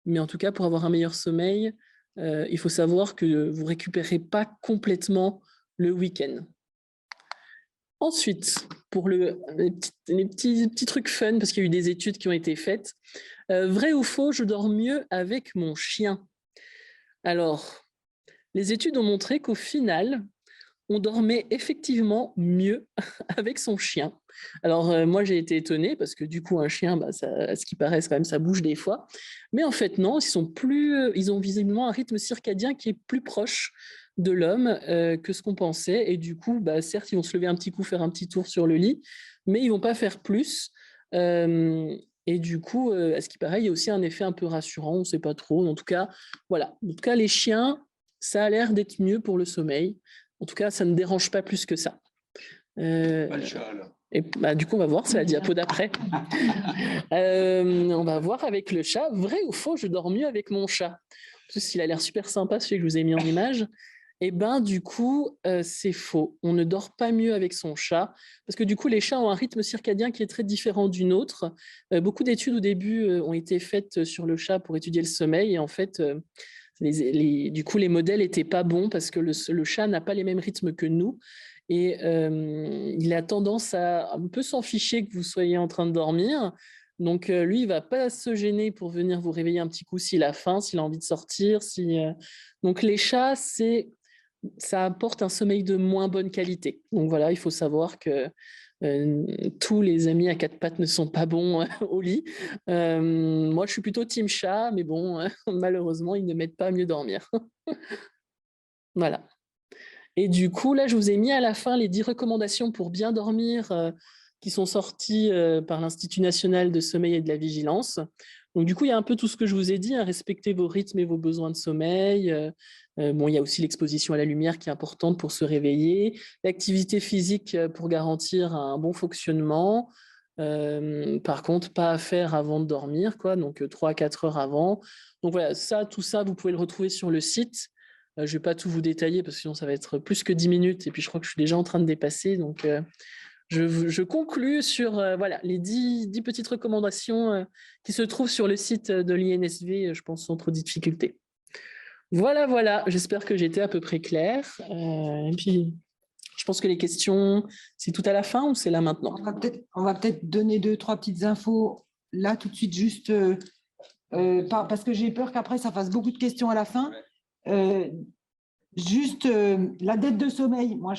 mais en tout cas, pour avoir un meilleur sommeil, il faut savoir que vous ne récupérez pas complètement le week-end. Ensuite, pour les petits trucs fun, parce qu'il y a eu des études qui ont été faites, vrai ou faux, je dors mieux avec mon chien. Alors, les études ont montré qu'au final, on dormait effectivement mieux avec son chien. Alors, moi, j'ai été étonnée parce que du coup, un chien, à ce qui paraît, quand même, ça bouge des fois. Mais en fait, non, ils ont visiblement un rythme circadien qui est plus proche de l'homme que ce qu'on pensait. Et du coup, certes, ils vont se lever un petit coup, faire un petit tour sur le lit, mais ils ne vont pas faire plus. Et du coup, à ce qui paraît, il y a aussi un effet un peu rassurant, on ne sait pas trop. En tout cas, voilà. En tout cas, les chiens, ça a l'air d'être mieux pour le sommeil. En tout cas, ça ne dérange pas plus que ça. Pas le chat, alors. Et du coup, on va voir, c'est la diapo d'après. On va voir avec le chat. Vrai ou faux, je dors mieux avec mon chat. Parce qu'il a l'air super sympa, celui que je vous ai mis en image. Et du coup, c'est faux. On ne dort pas mieux avec son chat. Parce que du coup, les chats ont un rythme circadien qui est très différent du nôtre. Beaucoup d'études au début ont été faites sur le chat pour étudier le sommeil. Et en fait, du coup, les modèles n'étaient pas bons parce que le chat n'a pas les mêmes rythmes que nous. Et il a tendance à un peu s'en ficher que vous soyez en train de dormir. Donc, lui, il ne va pas se gêner pour venir vous réveiller un petit coup s'il a faim, s'il a envie de sortir. Donc, les chats, ça apporte un sommeil de moins bonne qualité. Donc, voilà, il faut savoir que tous les amis à quatre pattes ne sont pas bons au lit. Moi, je suis plutôt team chat, mais bon, malheureusement, ils ne m'aident pas à mieux dormir. Voilà. Et du coup, là, je vous ai mis à la fin les 10 recommandations pour bien dormir qui sont sorties par l'Institut national de sommeil et de la vigilance. Donc, du coup, il y a un peu tout ce que je vous ai dit, respecter vos rythmes et vos besoins de sommeil. Il y a aussi l'exposition à la lumière qui est importante pour se réveiller, l'activité physique pour garantir un bon fonctionnement. Par contre, pas à faire avant de dormir, donc 3 à 4 heures avant. Donc voilà, tout ça, vous pouvez le retrouver sur le site. Je ne vais pas tout vous détailler parce que sinon ça va être plus que 10 minutes et puis je crois que je suis déjà en train de dépasser. Donc, je conclus sur les 10 petites recommandations qui se trouvent sur le site de l'INSV, je pense sans trop de difficultés. Voilà, j'espère que j'ai été à peu près claire. Et puis, je pense que les questions, c'est tout à la fin ou c'est là maintenant? On va peut-être donner 2-3 petites infos là tout de suite, juste parce que j'ai peur qu'après ça fasse beaucoup de questions à la fin. Juste la dette de sommeil. Moi,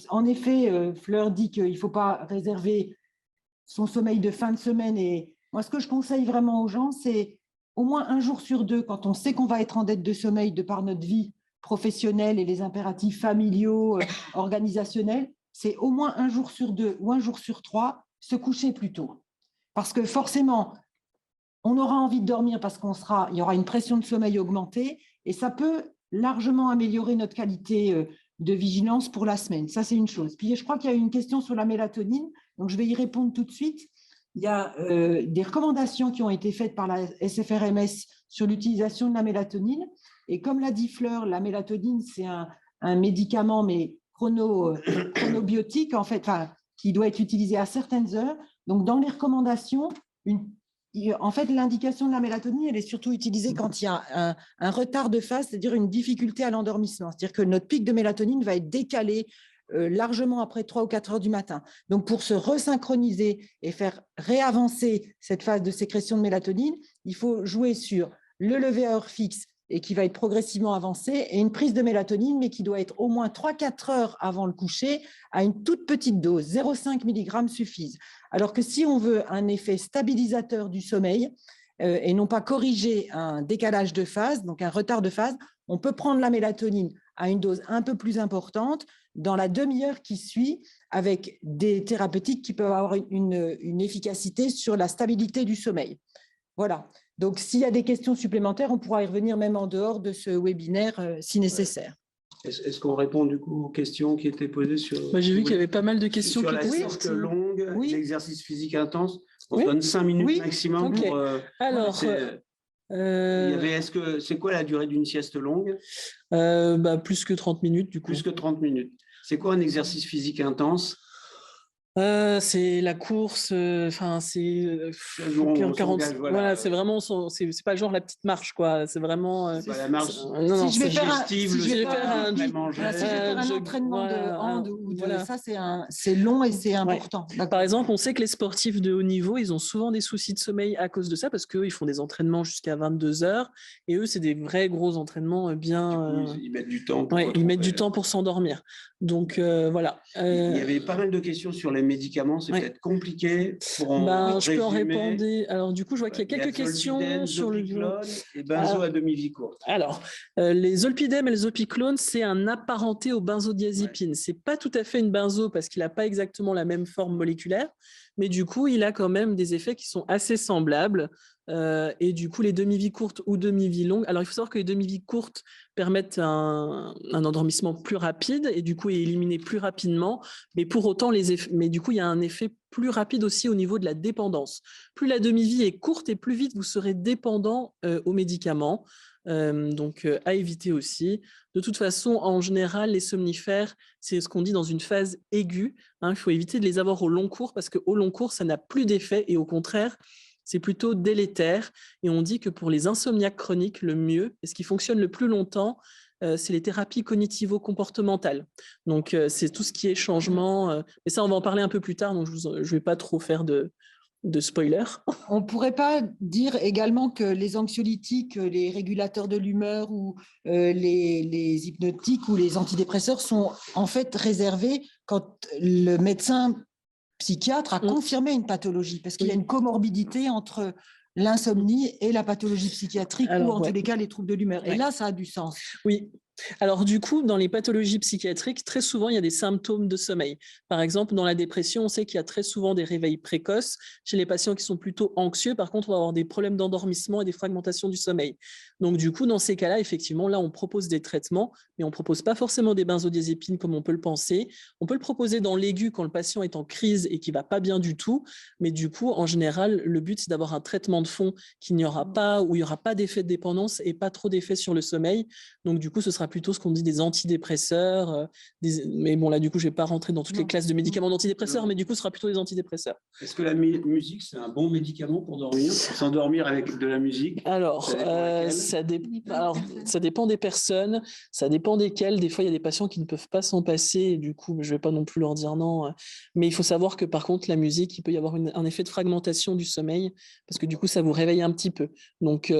en effet, Fleur dit qu'il ne faut pas réserver son sommeil de fin de semaine. Et moi, ce que je conseille vraiment aux gens, c'est au moins un jour sur 2, quand on sait qu'on va être en dette de sommeil de par notre vie professionnelle et les impératifs familiaux, organisationnels, c'est au moins un jour sur 2 ou un jour sur 3, se coucher plus tôt. Parce que forcément, on aura envie de dormir parce il y aura une pression de sommeil augmentée et ça peut largement améliorer notre qualité de vigilance pour la semaine. Ça, c'est une chose. Puis, je crois qu'il y a une question sur la mélatonine, donc je vais y répondre tout de suite. Il y a des recommandations qui ont été faites par la SFRMS sur l'utilisation de la mélatonine. Et comme l'a dit Fleur, la mélatonine, c'est un médicament, mais chronobiotique, en fait, qui doit être utilisé à certaines heures. Donc, dans les recommandations, En fait, l'indication de la mélatonine, elle est surtout utilisée quand il y a un retard de phase, c'est-à-dire une difficulté à l'endormissement. C'est-à-dire que notre pic de mélatonine va être décalé largement après 3 ou 4 heures du matin. Donc, pour se resynchroniser et faire réavancer cette phase de sécrétion de mélatonine, il faut jouer sur le lever à heure fixe et qui va être progressivement avancé, et une prise de mélatonine, mais qui doit être au moins 3-4 heures avant le coucher, à une toute petite dose, 0,5 mg suffisent. Alors que si on veut un effet stabilisateur du sommeil, et non pas corriger un décalage de phase, donc un retard de phase, on peut prendre la mélatonine à une dose un peu plus importante dans la demi-heure qui suit, avec des thérapeutiques qui peuvent avoir une efficacité sur la stabilité du sommeil. Voilà. Donc, s'il y a des questions supplémentaires, on pourra y revenir même en dehors de ce webinaire si nécessaire. Est-ce qu'on répond du coup aux questions qui étaient posées sur… J'ai vu qu'il y avait pas mal de questions sur qui la étaient sieste longue, l'exercice physique intense. On Oui. se donne 5 minutes Oui. maximum Ok. pour… Alors, c'est quoi la durée d'une sieste longue? Plus que 30 minutes du coup. Plus que 30 minutes. C'est quoi un exercice physique intense? C'est la course, c'est 40. Voilà, c'est vraiment, c'est pas genre la petite marche, quoi. C'est vraiment. C'est pas la marche. Si je vais faire un jog, entraînement voilà, de hand ou de voilà. ça, c'est long et c'est important. Par exemple, on sait que les sportifs de haut niveau, ils ont souvent des soucis de sommeil à cause de ça, parce qu'eux, ils font des entraînements jusqu'à 22 heures, et eux, c'est des vrais gros entraînements bien. Ils mettent du temps. Ils mettent du temps pour s'endormir. Donc voilà. Il y avait pas mal de questions sur les médicaments, c'est peut-être compliqué pour je peux en répondre. Alors du coup, je vois qu'il y a quelques questions sur le et benzo à demi-vie courte. Alors, les zolpidem et le zopiclone, c'est un apparenté aux benzodiazépines. C'est pas tout à fait une benzo parce qu'il n'a pas exactement la même forme moléculaire, mais du coup, il a quand même des effets qui sont assez semblables. Et du coup, les demi-vies courtes ou demi-vies longues. Alors, il faut savoir que les demi-vies courtes permettent un endormissement plus rapide et du coup est éliminé plus rapidement. Mais pour autant, mais du coup, il y a un effet plus rapide aussi au niveau de la dépendance. Plus la demi-vie est courte et plus vite vous serez dépendant aux médicaments. Donc, à éviter aussi. De toute façon, en général, les somnifères, c'est ce qu'on dit dans une phase aiguë. Il faut éviter de les avoir au long cours parce qu'au long cours, ça n'a plus d'effet et au contraire, c'est plutôt délétère. Et on dit que pour les insomniaques chroniques, le mieux, et ce qui fonctionne le plus longtemps, c'est les thérapies cognitivo-comportementales. Donc, c'est tout ce qui est changement. Et ça, on va en parler un peu plus tard, donc je ne vais pas trop faire de spoiler. On ne pourrait pas dire également que les anxiolytiques, les régulateurs de l'humeur ou les hypnotiques ou les antidépresseurs sont en fait réservés quand le médecin psychiatre a confirmé une pathologie, parce qu'il y a une comorbidité entre l'insomnie et la pathologie psychiatrique ou en tous les cas les troubles de l'humeur. Et là, ça a du sens. Oui. Alors du coup, dans les pathologies psychiatriques, très souvent, il y a des symptômes de sommeil. Par exemple, dans la dépression, on sait qu'il y a très souvent des réveils précoces. Chez les patients qui sont plutôt anxieux, par contre, on va avoir des problèmes d'endormissement et des fragmentations du sommeil. Donc du coup, dans ces cas-là, effectivement, là, on propose des traitements, mais on ne propose pas forcément des benzodiazépines comme on peut le penser. On peut le proposer dans l'aigu quand le patient est en crise et qui ne va pas bien du tout. Mais du coup, en général, le but, c'est d'avoir un traitement de fond qui n'y aura pas, où il n'y aura pas d'effet de dépendance et pas trop d'effet sur le sommeil. Donc du coup, ce sera plutôt ce qu'on dit des antidépresseurs. Mais bon, là, du coup, je ne vais pas rentrer dans toutes les classes de médicaments d'antidépresseurs, mais du coup, ce sera plutôt des antidépresseurs. Est-ce que la musique, c'est un bon médicament pour dormir, pour s'endormir avec de la musique? Alors, ça dépend des personnes, ça dépend desquelles. Des fois, il y a des patients qui ne peuvent pas s'en passer, et du coup, je ne vais pas non plus leur dire non. Mais il faut savoir que par contre, la musique, il peut y avoir un effet de fragmentation du sommeil, parce que du coup, ça vous réveille un petit peu. Donc,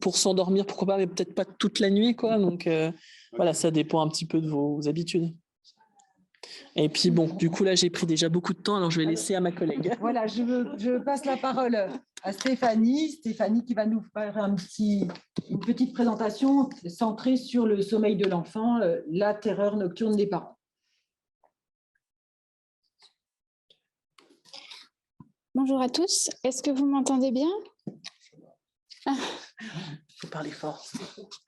pour s'endormir, pourquoi pas, mais peut-être pas toute la nuit, quoi. Donc, voilà, ça dépend un petit peu de vos habitudes. Et puis bon, du coup là j'ai pris déjà beaucoup de temps, alors je vais laisser à ma collègue. Voilà, je passe la parole à Stéphanie. Stéphanie qui va nous faire une petite présentation centrée sur le sommeil de l'enfant, la terreur nocturne des parents. Bonjour à tous, est-ce que vous m'entendez bien? Il faut parler fort.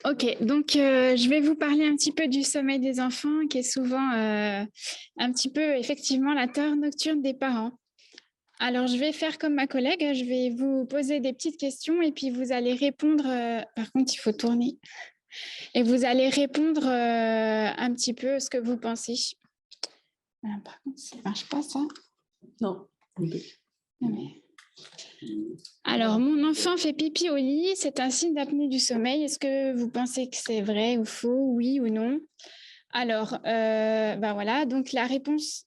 Ok, donc je vais vous parler un petit peu du sommeil des enfants, qui est souvent un petit peu effectivement la terreur nocturne des parents. Alors je vais faire comme ma collègue, je vais vous poser des petites questions et puis vous allez répondre, par contre il faut tourner, et vous allez répondre un petit peu ce que vous pensez. Par contre ça ne marche pas ça? Non. Mais... Alors, mon enfant fait pipi au lit, c'est un signe d'apnée du sommeil. Est-ce que vous pensez que c'est vrai ou faux, oui ou non? Alors, voilà, donc la réponse,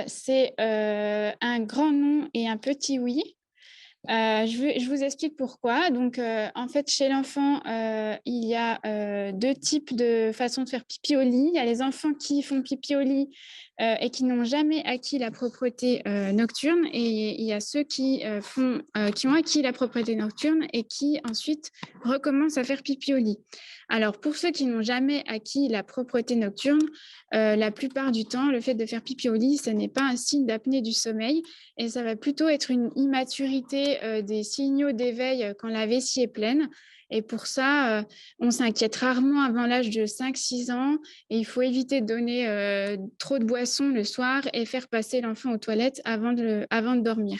c'est un grand non et un petit oui. Je vous explique pourquoi. Donc, en fait, chez l'enfant, il y a 2 types de façons de faire pipi au lit. Il y a les enfants qui font pipi au lit et qui n'ont jamais acquis la propreté nocturne. Et il y a ceux qui ont acquis la propreté nocturne et qui ensuite recommencent à faire pipi au lit. Alors, pour ceux qui n'ont jamais acquis la propreté nocturne, la plupart du temps, le fait de faire pipi au lit, ce n'est pas un signe d'apnée du sommeil et ça va plutôt être une immaturité des signaux d'éveil quand la vessie est pleine. Et pour ça, on s'inquiète rarement avant l'âge de 5-6 ans et il faut éviter de donner trop de boissons le soir et faire passer l'enfant aux toilettes avant de dormir.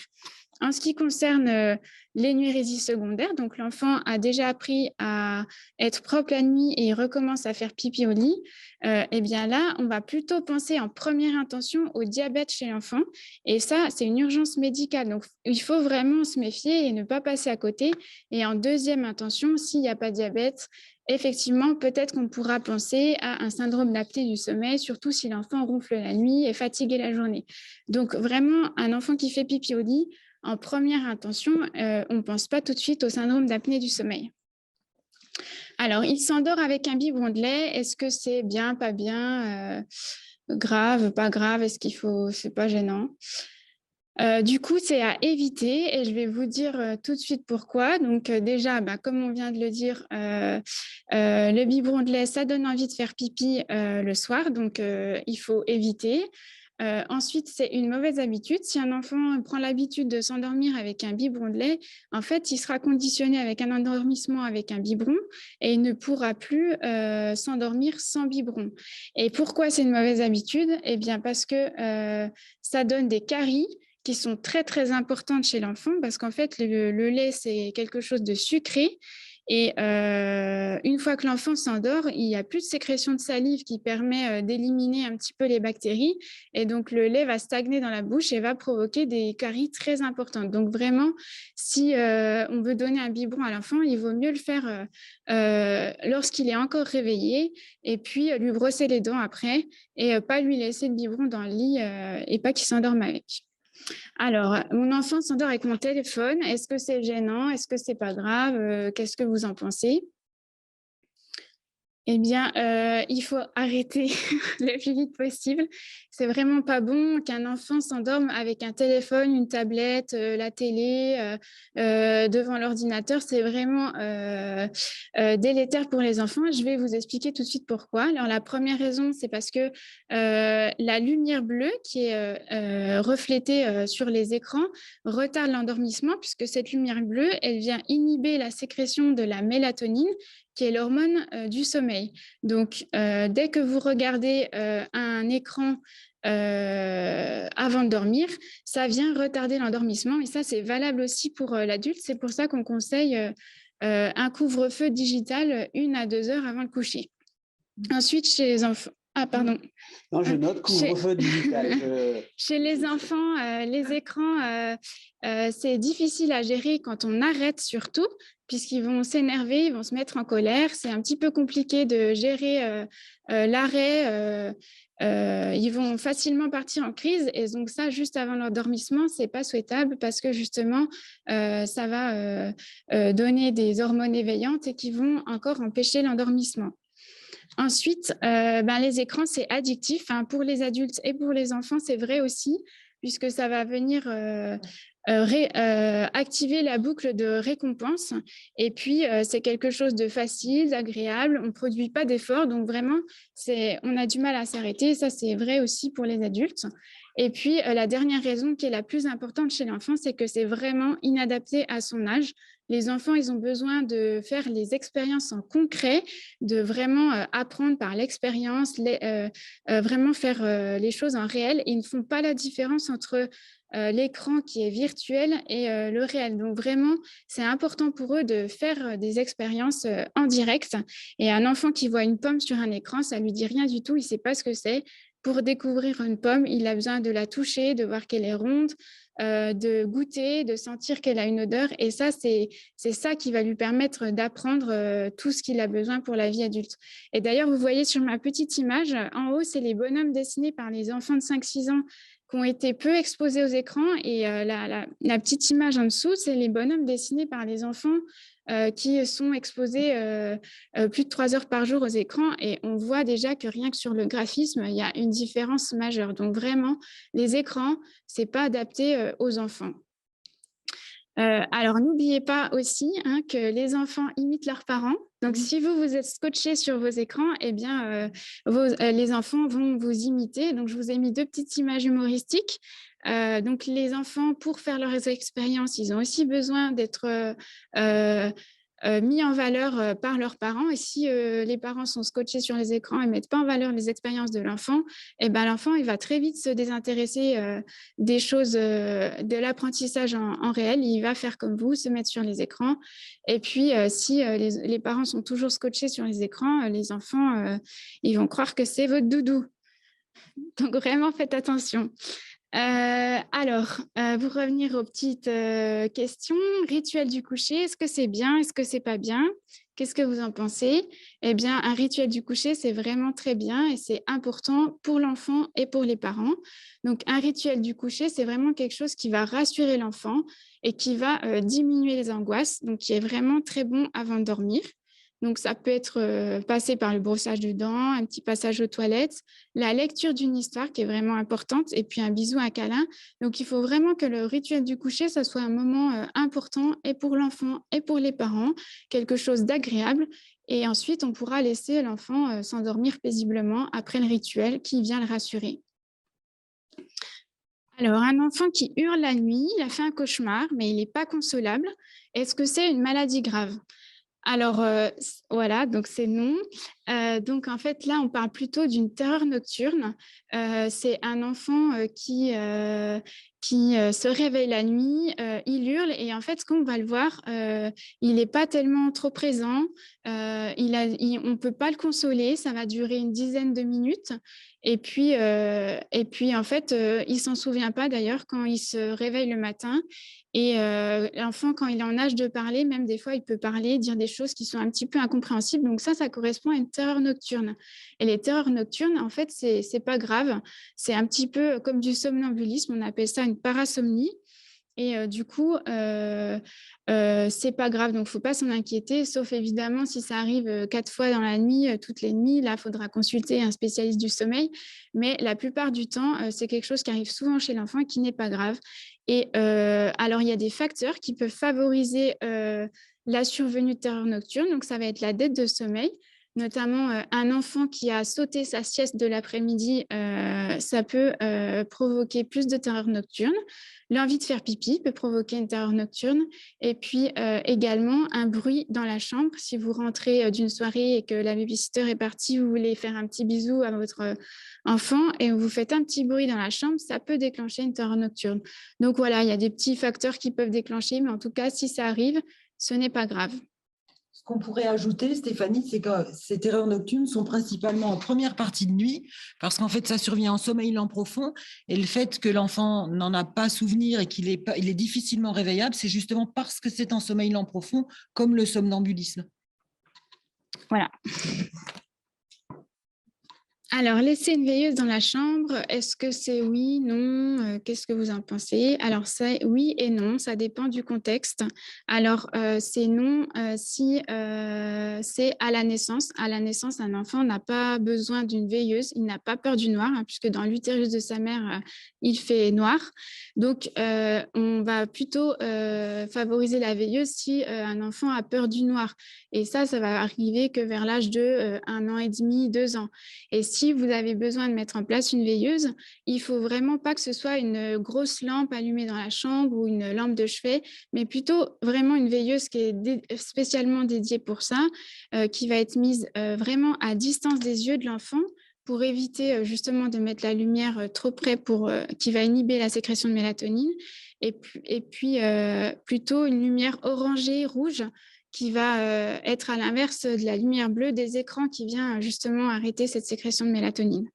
En ce qui concerne l'énurésie secondaire, donc l'enfant a déjà appris à être propre la nuit et il recommence à faire pipi au lit, eh bien là, on va plutôt penser en première intention au diabète chez l'enfant. Et ça, c'est une urgence médicale. Donc, il faut vraiment se méfier et ne pas passer à côté. Et en deuxième intention, s'il n'y a pas de diabète, effectivement, peut-être qu'on pourra penser à un syndrome d'apnée du sommeil, surtout si l'enfant ronfle la nuit et est fatigué la journée. Donc, vraiment, un enfant qui fait pipi au lit, en première intention, on ne pense pas tout de suite au syndrome d'apnée du sommeil. Alors, il s'endort avec un biberon de lait. Est-ce que c'est bien, pas bien, grave, pas grave? Est-ce qu'il faut, c'est pas gênant? Du coup, c'est à éviter et je vais vous dire tout de suite pourquoi. Donc déjà, comme on vient de le dire, le biberon de lait, ça donne envie de faire pipi le soir, donc il faut éviter. Ensuite, c'est une mauvaise habitude. Si un enfant prend l'habitude de s'endormir avec un biberon de lait, en fait, il sera conditionné avec un endormissement avec un biberon et il ne pourra plus s'endormir sans biberon. Et pourquoi c'est une mauvaise habitude? Eh bien, parce que ça donne des caries qui sont très, très importantes chez l'enfant parce qu'en fait, le lait, c'est quelque chose de sucré. Et une fois que l'enfant s'endort, il n'y a plus de sécrétion de salive qui permet d'éliminer un petit peu les bactéries. Et donc, le lait va stagner dans la bouche et va provoquer des caries très importantes. Donc, vraiment, si on veut donner un biberon à l'enfant, il vaut mieux le faire lorsqu'il est encore réveillé et puis lui brosser les dents après et pas lui laisser le biberon dans le lit et pas qu'il s'endorme avec. Alors, mon enfant s'endort avec mon téléphone. Est-ce que c'est gênant? Est-ce que c'est pas grave? Qu'est-ce que vous en pensez? Eh bien, il faut arrêter le plus vite possible. C'est vraiment pas bon qu'un enfant s'endorme avec un téléphone, une tablette, la télé, devant l'ordinateur. C'est vraiment délétère pour les enfants. Je vais vous expliquer tout de suite pourquoi. Alors, la première raison, c'est parce que la lumière bleue qui est reflétée sur les écrans retarde l'endormissement puisque cette lumière bleue, elle vient inhiber la sécrétion de la mélatonine qui est l'hormone du sommeil. Donc, dès que vous regardez un écran avant de dormir, ça vient retarder l'endormissement. Et ça, c'est valable aussi pour l'adulte. C'est pour ça qu'on conseille un couvre-feu digital 1 à 2 heures avant le coucher. Ensuite, chez les enfants... Ah, pardon. Non, je note couvre-feu digital. Chez les enfants, les écrans, c'est difficile à gérer quand on arrête surtout, puisqu'ils vont s'énerver, ils vont se mettre en colère. C'est un petit peu compliqué de gérer l'arrêt. Ils vont facilement partir en crise et donc ça, juste avant l'endormissement, c'est pas souhaitable parce que justement, ça va donner des hormones éveillantes et qui vont encore empêcher l'endormissement. Ensuite, les écrans, c'est addictif pour les adultes et pour les enfants, c'est vrai aussi, puisque ça va venir activer la boucle de récompense. Et puis, c'est quelque chose de facile, d'agréable, on ne produit pas d'efforts, donc vraiment, on a du mal à s'arrêter. Ça, c'est vrai aussi pour les adultes. Et puis, la dernière raison qui est la plus importante chez l'enfant, c'est que c'est vraiment inadapté à son âge. Les enfants, ils ont besoin de faire les expériences en concret, de vraiment apprendre par l'expérience, vraiment faire les choses en réel. Ils ne font pas la différence entre l'écran qui est virtuel et le réel. Donc vraiment, c'est important pour eux de faire des expériences en direct. Et un enfant qui voit une pomme sur un écran, ça lui dit rien du tout, il ne sait pas ce que c'est. Pour découvrir une pomme, il a besoin de la toucher, de voir qu'elle est ronde, de goûter, de sentir qu'elle a une odeur. Et ça, c'est ça qui va lui permettre d'apprendre tout ce qu'il a besoin pour la vie adulte. Et d'ailleurs, vous voyez sur ma petite image, en haut, c'est les bonhommes dessinés par les enfants de 5-6 ans qui ont été peu exposés aux écrans. Et la petite image en dessous, c'est les bonhommes dessinés par les enfants qui sont exposés plus de 3 heures par jour aux écrans. Et on voit déjà que rien que sur le graphisme, il y a une différence majeure. Donc vraiment, les écrans, ce n'est pas adapté aux enfants. Alors, n'oubliez pas aussi que les enfants imitent leurs parents. Donc, si vous êtes scotché sur vos écrans, eh bien, les enfants vont vous imiter. Donc, je vous ai mis 2 petites images humoristiques. Donc, les enfants, pour faire leurs expériences, ils ont aussi besoin d'être mis en valeur par leurs parents. Et si les parents sont scotchés sur les écrans et ne mettent pas en valeur les expériences de l'enfant, eh ben, l'enfant il va très vite se désintéresser des choses, de l'apprentissage en réel. Il va faire comme vous, se mettre sur les écrans. Et puis, si les parents sont toujours scotchés sur les écrans, les enfants, ils vont croire que c'est votre doudou. Donc, vraiment, faites attention. Alors, pour revenir aux petites questions, rituel du coucher, est-ce que c'est bien, est-ce que c'est pas bien? Qu'est-ce que vous en pensez? Eh bien, un rituel du coucher, c'est vraiment très bien et c'est important pour l'enfant et pour les parents. Donc, un rituel du coucher, c'est vraiment quelque chose qui va rassurer l'enfant et qui va diminuer les angoisses, donc qui est vraiment très bon avant de dormir. Donc, ça peut être passé par le brossage de dents, un petit passage aux toilettes, la lecture d'une histoire qui est vraiment importante et puis un bisou, un câlin. Donc, il faut vraiment que le rituel du coucher, ça soit un moment important et pour l'enfant et pour les parents, quelque chose d'agréable. Et ensuite, on pourra laisser l'enfant s'endormir paisiblement après le rituel qui vient le rassurer. Alors, un enfant qui hurle la nuit, il a fait un cauchemar, mais il n'est pas consolable. Est-ce que c'est une maladie grave? Alors, voilà, donc c'est non. Donc, en fait, là, on parle plutôt d'une terreur nocturne. C'est un enfant qui se réveille la nuit, il hurle et en fait, quand on va le voir, il n'est pas tellement trop présent. On ne peut pas le consoler, ça va durer une dizaine de minutes. Et puis en fait, il ne s'en souvient pas d'ailleurs quand il se réveille le matin. Et l'enfant, quand il est en âge de parler, même des fois, il peut parler, dire des choses qui sont un petit peu incompréhensibles. Donc ça correspond à une terreur nocturne. Et les terreurs nocturnes, en fait, c'est pas grave. C'est un petit peu comme du somnambulisme. On appelle ça une parasomnie. Et du coup, c'est pas grave, donc il ne faut pas s'en inquiéter, sauf évidemment si ça arrive 4 fois dans la nuit, toutes les nuits, là, il faudra consulter un spécialiste du sommeil. Mais la plupart du temps, c'est quelque chose qui arrive souvent chez l'enfant et qui n'est pas grave. Et alors, il y a des facteurs qui peuvent favoriser la survenue de terreur nocturne, donc ça va être la dette de sommeil. Notamment, un enfant qui a sauté sa sieste de l'après-midi, ça peut provoquer plus de terreur nocturne. L'envie de faire pipi peut provoquer une terreur nocturne. Et puis également, un bruit dans la chambre. Si vous rentrez d'une soirée et que la babysitter est partie, vous voulez faire un petit bisou à votre enfant et vous faites un petit bruit dans la chambre, ça peut déclencher une terreur nocturne. Donc voilà, il y a des petits facteurs qui peuvent déclencher, mais en tout cas, si ça arrive, ce n'est pas grave. Ce qu'on pourrait ajouter, Stéphanie, c'est que ces terreurs nocturnes sont principalement en première partie de nuit, parce qu'en fait, ça survient en sommeil lent profond, et le fait que l'enfant n'en a pas souvenir et qu'il est difficilement réveillable, c'est justement parce que c'est en sommeil lent profond, comme le somnambulisme. Voilà. Alors, laisser une veilleuse dans la chambre, est-ce que c'est oui, non? Qu'est-ce que vous en pensez? Alors, c'est oui et non, ça dépend du contexte. Alors, c'est non si c'est à la naissance. À la naissance, un enfant n'a pas besoin d'une veilleuse, il n'a pas peur du noir, puisque dans l'utérus de sa mère, il fait noir. Donc, on va plutôt favoriser la veilleuse si un enfant a peur du noir. Et ça va arriver que vers l'âge de 1 an et demi, 2 ans. Et si vous avez besoin de mettre en place une veilleuse, il ne faut vraiment pas que ce soit une grosse lampe allumée dans la chambre ou une lampe de chevet, mais plutôt vraiment une veilleuse qui est spécialement dédiée pour ça, qui va être mise vraiment à distance des yeux de l'enfant pour éviter justement de mettre la lumière trop près qui va inhiber la sécrétion de mélatonine. Et puis plutôt une lumière orangée, rouge, qui va être à l'inverse de la lumière bleue des écrans qui vient justement arrêter cette sécrétion de mélatonine.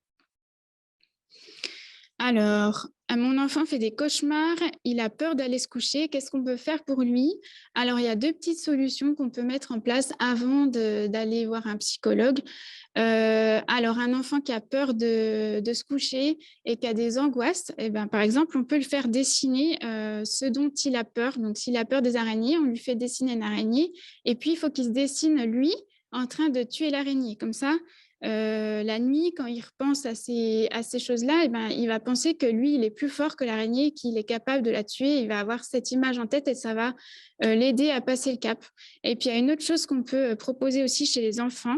Alors, mon enfant fait des cauchemars, il a peur d'aller se coucher. Qu'est-ce qu'on peut faire pour lui? Alors, il y a 2 petites solutions qu'on peut mettre en place avant d'aller voir un psychologue. Alors, un enfant qui a peur de se coucher et qui a des angoisses, eh ben, par exemple, on peut le faire dessiner ce dont il a peur. Donc, s'il a peur des araignées, on lui fait dessiner une araignée. Et puis, il faut qu'il se dessine, lui, en train de tuer l'araignée. Comme ça, la nuit, quand il repense à ces choses-là, eh ben, il va penser que lui, il est plus fort que l'araignée, qu'il est capable de la tuer. Il va avoir cette image en tête et ça va l'aider à passer le cap. Et puis, il y a une autre chose qu'on peut proposer aussi chez les enfants,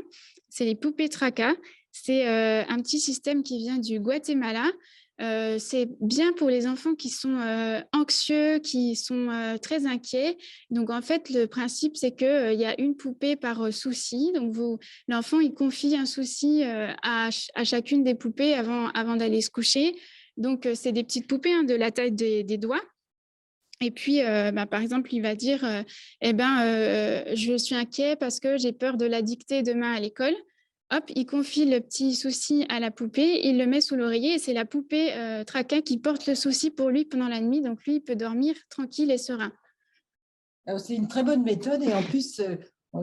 c'est les poupées tracas. C'est un petit système qui vient du Guatemala. C'est bien pour les enfants qui sont anxieux, qui sont très inquiets. Donc, en fait, le principe, c'est qu'il y a une poupée par souci. Donc, l'enfant, il confie un souci à chacune des poupées avant d'aller se coucher. Donc, c'est des petites poupées de la taille des doigts. Et puis, par exemple, il va dire je suis inquiet parce que j'ai peur de la dictée demain à l'école. Hop, il confie le petit souci à la poupée, il le met sous l'oreiller et c'est la poupée Tracas qui porte le souci pour lui pendant la nuit. Donc, lui, il peut dormir tranquille et serein. C'est une très bonne méthode et en plus,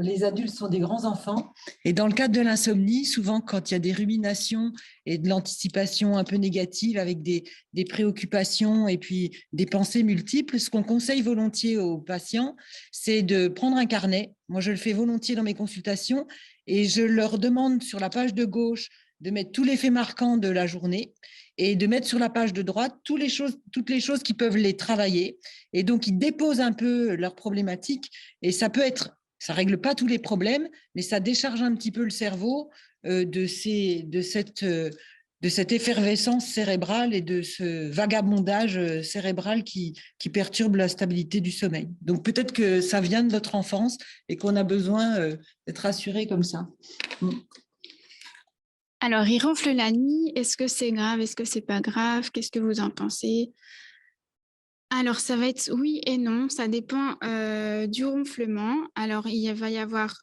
les adultes sont des grands enfants. Et dans le cadre de l'insomnie, souvent quand il y a des ruminations et de l'anticipation un peu négative avec des préoccupations et puis des pensées multiples, ce qu'on conseille volontiers aux patients, c'est de prendre un carnet. Moi, je le fais volontiers dans mes consultations et je leur demande sur la page de gauche de mettre tous les faits marquants de la journée et de mettre sur la page de droite toutes les choses qui peuvent les travailler. Et donc, ils déposent un peu leurs problématiques et ça règle pas tous les problèmes, mais ça décharge un petit peu le cerveau de cette effervescence cérébrale et de ce vagabondage cérébral qui perturbe la stabilité du sommeil. Donc peut-être que ça vient de notre enfance et qu'on a besoin d'être rassuré comme ça. Alors, il ronfle la nuit. Est-ce que c'est grave? Est-ce que c'est pas grave? Qu'est-ce que vous en pensez? Alors, ça va être oui et non, ça dépend du ronflement. Alors, il va y avoir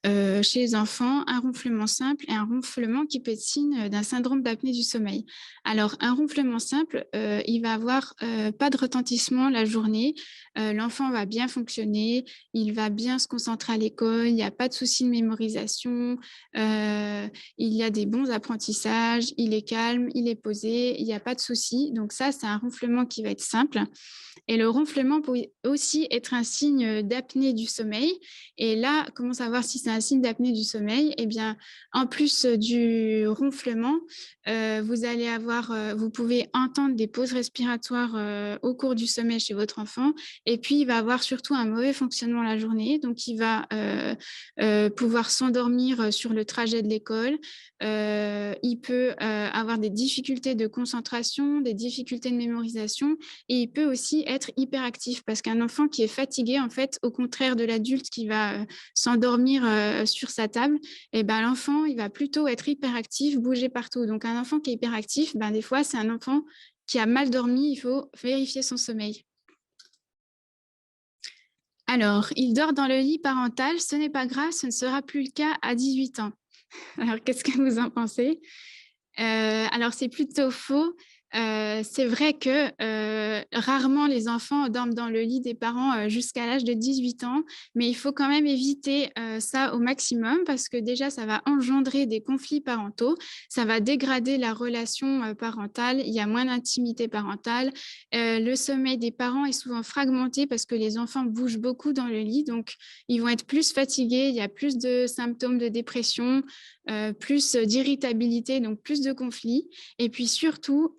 chez les enfants un ronflement simple et un ronflement qui peut être signe d'un syndrome d'apnée du sommeil. Alors, un ronflement simple, il va avoir pas de retentissement la journée. L'enfant va bien fonctionner, il va bien se concentrer à l'école, il n'y a pas de souci de mémorisation, il y a des bons apprentissages, il est calme, il est posé, il n'y a pas de souci. Donc ça, c'est un ronflement qui va être simple. Et le ronflement peut aussi être un signe d'apnée du sommeil. Et là, comment savoir si c'est un signe d'apnée du sommeil? Eh bien, en plus du ronflement, vous pouvez entendre des pauses respiratoires au cours du sommeil chez votre enfant. Et puis, il va avoir surtout un mauvais fonctionnement la journée. Donc, il va pouvoir s'endormir sur le trajet de l'école. Il peut avoir des difficultés de concentration, des difficultés de mémorisation. Et il peut aussi être hyperactif parce qu'un enfant qui est fatigué, en fait, au contraire de l'adulte qui va s'endormir sur sa table, eh ben, l'enfant, il va plutôt être hyperactif, bouger partout. Donc, un enfant qui est hyperactif, des fois, c'est un enfant qui a mal dormi. Il faut vérifier son sommeil. Alors, il dort dans le lit parental. Ce n'est pas grave, ce ne sera plus le cas à 18 ans. Alors, qu'est-ce que vous en pensez? Alors, c'est plutôt faux. C'est vrai que rarement les enfants dorment dans le lit des parents jusqu'à l'âge de 18 ans, mais il faut quand même éviter ça au maximum parce que déjà, ça va engendrer des conflits parentaux, ça va dégrader la relation parentale, il y a moins d'intimité parentale. Le sommeil des parents est souvent fragmenté parce que les enfants bougent beaucoup dans le lit, donc ils vont être plus fatigués, il y a plus de symptômes de dépression, plus d'irritabilité, donc plus de conflits. Et puis surtout,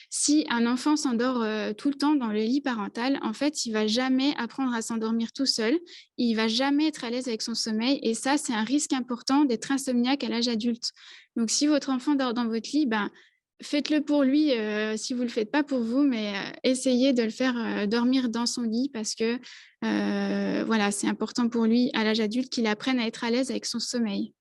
si un enfant s'endort tout le temps dans le lit parental, en fait, il ne va jamais apprendre à s'endormir tout seul, il ne va jamais être à l'aise avec son sommeil. Et ça, c'est un risque important d'être insomniaque à l'âge adulte. Donc, si votre enfant dort dans votre lit, faites-le pour lui si vous ne le faites pas pour vous, mais essayez de le faire dormir dans son lit parce que voilà, c'est important pour lui à l'âge adulte qu'il apprenne à être à l'aise avec son sommeil.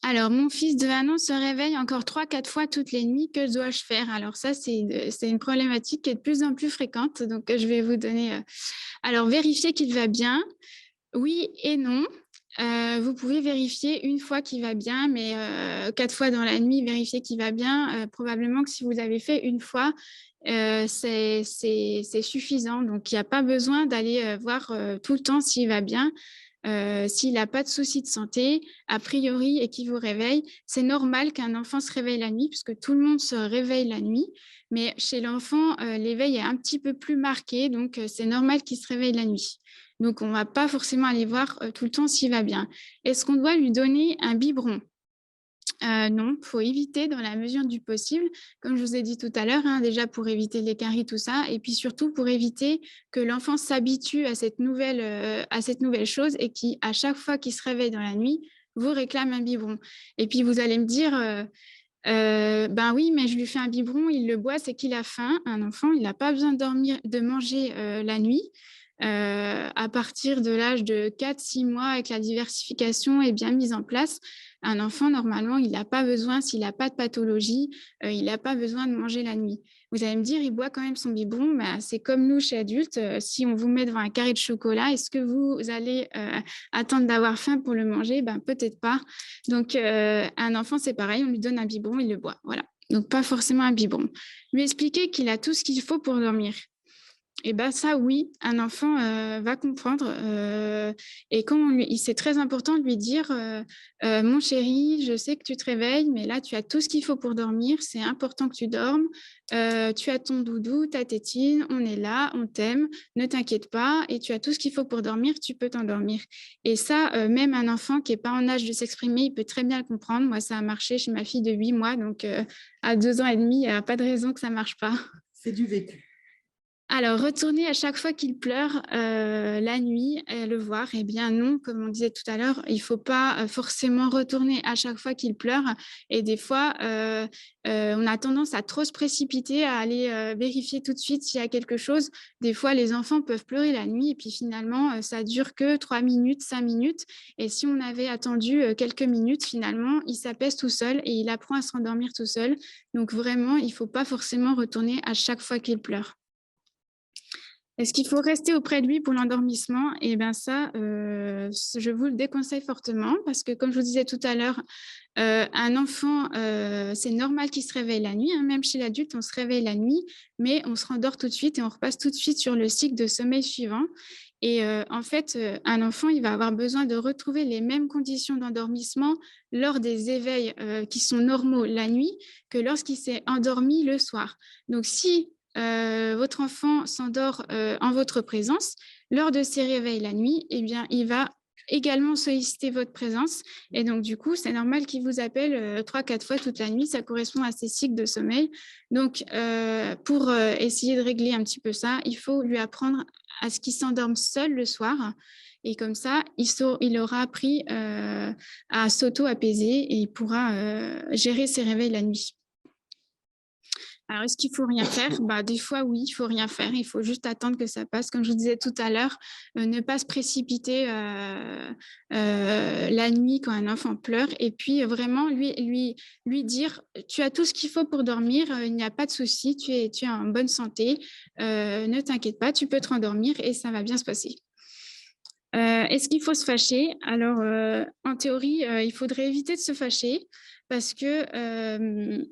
Alors, mon fils de 1 an se réveille encore 3-4 fois toutes les nuits. Que dois-je faire? Alors ça, c'est une problématique qui est de plus en plus fréquente. Donc, je vais vous donner... Alors, vérifiez qu'il va bien. Oui et non. vous pouvez vérifier une fois qu'il va bien, mais 4 fois dans la nuit, vérifier qu'il va bien. Probablement que si vous avez fait une fois, c'est suffisant. Donc, il n'y a pas besoin d'aller voir tout le temps s'il va bien. S'il n'a pas de soucis de santé, a priori, et qu'il vous réveille, c'est normal qu'un enfant se réveille la nuit, puisque tout le monde se réveille la nuit. Mais chez l'enfant, l'éveil est un petit peu plus marqué, donc c'est normal qu'il se réveille la nuit. Donc, on ne va pas forcément aller voir tout le temps s'il va bien. Est-ce qu'on doit lui donner un biberon ? Non, il faut éviter dans la mesure du possible, comme je vous ai dit tout à l'heure, déjà pour éviter les caries, tout ça, et puis surtout pour éviter que l'enfant s'habitue à cette nouvelle chose et qui, à chaque fois qu'il se réveille dans la nuit, vous réclame un biberon. Et puis vous allez me dire, ben oui, mais je lui fais un biberon, il le boit, c'est qu'il a faim. Un enfant, il n'a pas besoin de manger la nuit. À partir de l'âge de 4-6 mois, avec la diversification est bien mise en place, un enfant, normalement, il n'a pas besoin, s'il n'a pas de pathologie, il n'a pas besoin de manger la nuit. Vous allez me dire, il boit quand même son biberon, mais c'est comme nous chez adultes, si on vous met devant un carré de chocolat, est-ce que vous allez attendre d'avoir faim pour le manger ? Ben, peut-être pas. Donc, un enfant, c'est pareil, on lui donne un biberon, il le boit. Voilà. Donc, pas forcément un biberon. Lui expliquer qu'il a tout ce qu'il faut pour dormir. Et bien ça, oui, un enfant va comprendre. Et c'est très important de lui dire, mon chéri, je sais que tu te réveilles, mais là, tu as tout ce qu'il faut pour dormir. C'est important que tu dormes. Tu as ton doudou, ta tétine, on est là, on t'aime, ne t'inquiète pas. Et tu as tout ce qu'il faut pour dormir, tu peux t'endormir. Et ça, même un enfant qui n'est pas en âge de s'exprimer, il peut très bien le comprendre. Moi, ça a marché chez ma fille de 8 mois. Donc, à 2 ans et demi, il n'y a pas de raison que ça ne marche pas. C'est du vécu. Alors, retourner à chaque fois qu'il pleure la nuit, le voir, eh bien non, comme on disait tout à l'heure, il ne faut pas forcément retourner à chaque fois qu'il pleure. Et des fois, on a tendance à trop se précipiter, à aller vérifier tout de suite s'il y a quelque chose. Des fois, les enfants peuvent pleurer la nuit et puis finalement, ça ne dure que 3 minutes, 5 minutes. Et si on avait attendu quelques minutes, finalement, il s'apaise tout seul et il apprend à se rendormir tout seul. Donc vraiment, il ne faut pas forcément retourner à chaque fois qu'il pleure. Est-ce qu'il faut rester auprès de lui pour l'endormissement ? Eh bien ça, je vous le déconseille fortement parce que comme je vous disais tout à l'heure, un enfant, c'est normal qu'il se réveille la nuit. Même chez l'adulte, on se réveille la nuit, mais on se rendort tout de suite et on repasse tout de suite sur le cycle de sommeil suivant. Et en fait, un enfant, il va avoir besoin de retrouver les mêmes conditions d'endormissement lors des éveils qui sont normaux la nuit que lorsqu'il s'est endormi le soir. Donc si votre enfant s'endort en votre présence, lors de ses réveils la nuit, eh bien, il va également solliciter votre présence. Et donc, du coup, c'est normal qu'il vous appelle 3-4 fois toute la nuit. Ça correspond à ses cycles de sommeil. Donc, pour essayer de régler un petit peu ça, il faut lui apprendre à ce qu'il s'endorme seul le soir. Et comme ça, il aura appris à s'auto-apaiser et il pourra gérer ses réveils la nuit. Alors, est-ce qu'il ne faut rien faire ? Des fois, oui, il ne faut rien faire. Il faut juste attendre que ça passe. Comme je vous disais tout à l'heure, ne pas se précipiter la nuit quand un enfant pleure. Et puis, vraiment, lui dire, tu as tout ce qu'il faut pour dormir, il n'y a pas de souci, tu es en bonne santé, ne t'inquiète pas, tu peux te rendormir et ça va bien se passer. Est-ce qu'il faut se fâcher ? Alors, en théorie, il faudrait éviter de se fâcher parce que...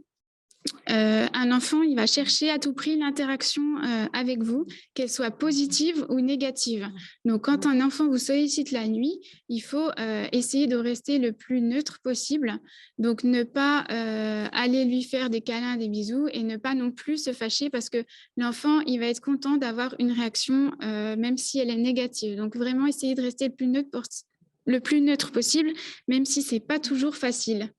un enfant, il va chercher à tout prix l'interaction avec vous, qu'elle soit positive ou négative. Donc, quand un enfant vous sollicite la nuit, il faut essayer de rester le plus neutre possible. Donc, ne pas aller lui faire des câlins, des bisous et ne pas non plus se fâcher parce que l'enfant, il va être content d'avoir une réaction même si elle est négative. Donc, vraiment essayer de rester le plus neutre possible, même si ce n'est pas toujours facile.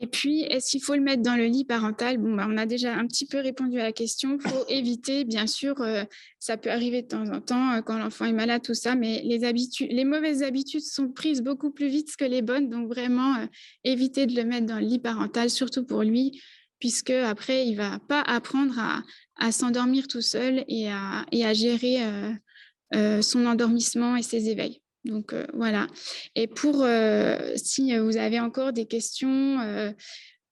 Et puis, est-ce qu'il faut le mettre dans le lit parental ? On a déjà un petit peu répondu à la question. Il faut éviter, bien sûr, ça peut arriver de temps en temps quand l'enfant est malade, tout ça, mais les mauvaises habitudes sont prises beaucoup plus vite que les bonnes. Donc, vraiment, éviter de le mettre dans le lit parental, surtout pour lui, puisque après, il ne va pas apprendre à s'endormir tout seul et à gérer son endormissement et ses éveils. Donc, voilà. Et si vous avez encore des questions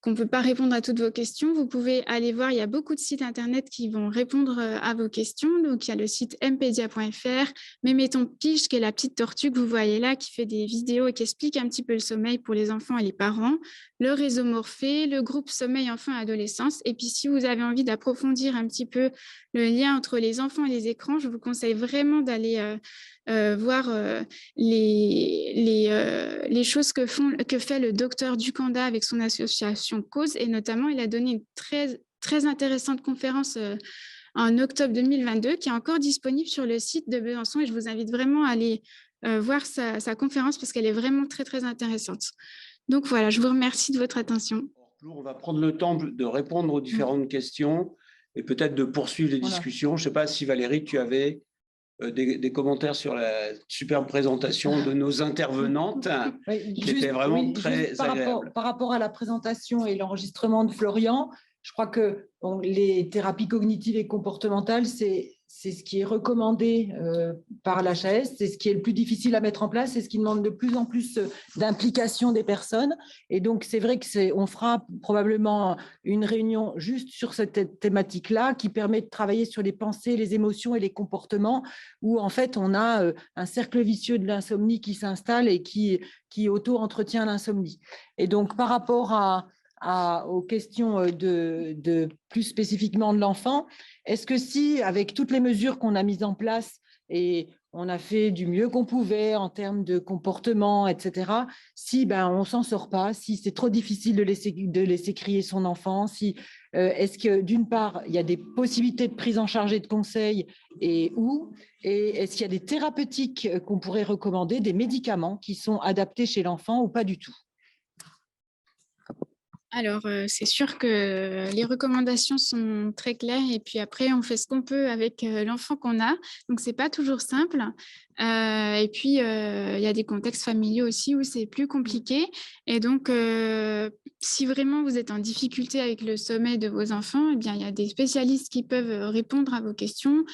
qu'on ne peut pas répondre à toutes vos questions, vous pouvez aller voir, il y a beaucoup de sites internet qui vont répondre à vos questions. Donc, il y a le site mpedia.fr, Méméton Pige, qui est la petite tortue que vous voyez là, qui fait des vidéos et qui explique un petit peu le sommeil pour les enfants et les parents, le réseau Morphée, le groupe Sommeil Enfants et Adolescence. Et puis, si vous avez envie d'approfondir un petit peu le lien entre les enfants et les écrans, je vous conseille vraiment d'aller voir les choses que fait le docteur Ducanda avec son association Cause. Et notamment, il a donné une très, très intéressante conférence en octobre 2022 qui est encore disponible sur le site de Besançon. Et je vous invite vraiment à aller voir sa conférence parce qu'elle est vraiment très, très intéressante. Donc voilà, je vous remercie de votre attention. On va prendre le temps de répondre aux différentes questions et peut-être de poursuivre les discussions. Je ne sais pas si Valérie, tu avais des commentaires sur la superbe présentation de nos intervenantes, qui était vraiment très agréable. Par rapport à la présentation et l'enregistrement de Florian, je crois que les thérapies cognitives et comportementales, c'est ce qui est recommandé par l'HAS, c'est ce qui est le plus difficile à mettre en place, c'est ce qui demande de plus en plus d'implication des personnes. Et donc, c'est vrai qu'on fera probablement une réunion juste sur cette thématique-là qui permet de travailler sur les pensées, les émotions et les comportements où, en fait, on a un cercle vicieux de l'insomnie qui s'installe et qui auto-entretient l'insomnie. Et donc, par rapport aux questions de plus spécifiquement de l'enfant, est-ce que si, avec toutes les mesures qu'on a mises en place et on a fait du mieux qu'on pouvait en termes de comportement, etc., si on ne s'en sort pas, si c'est trop difficile de laisser crier son enfant, si est-ce que d'une part, il y a des possibilités de prise en charge et de conseils et est-ce qu'il y a des thérapeutiques qu'on pourrait recommander, des médicaments qui sont adaptés chez l'enfant ou pas du tout? Alors, c'est sûr que les recommandations sont très claires et puis après, on fait ce qu'on peut avec l'enfant qu'on a. Donc, ce n'est pas toujours simple. Et puis, il y a des contextes familiaux aussi où c'est plus compliqué. Et donc, si vraiment vous êtes en difficulté avec le sommeil de vos enfants, eh bien, il y a des spécialistes qui peuvent répondre à vos questions.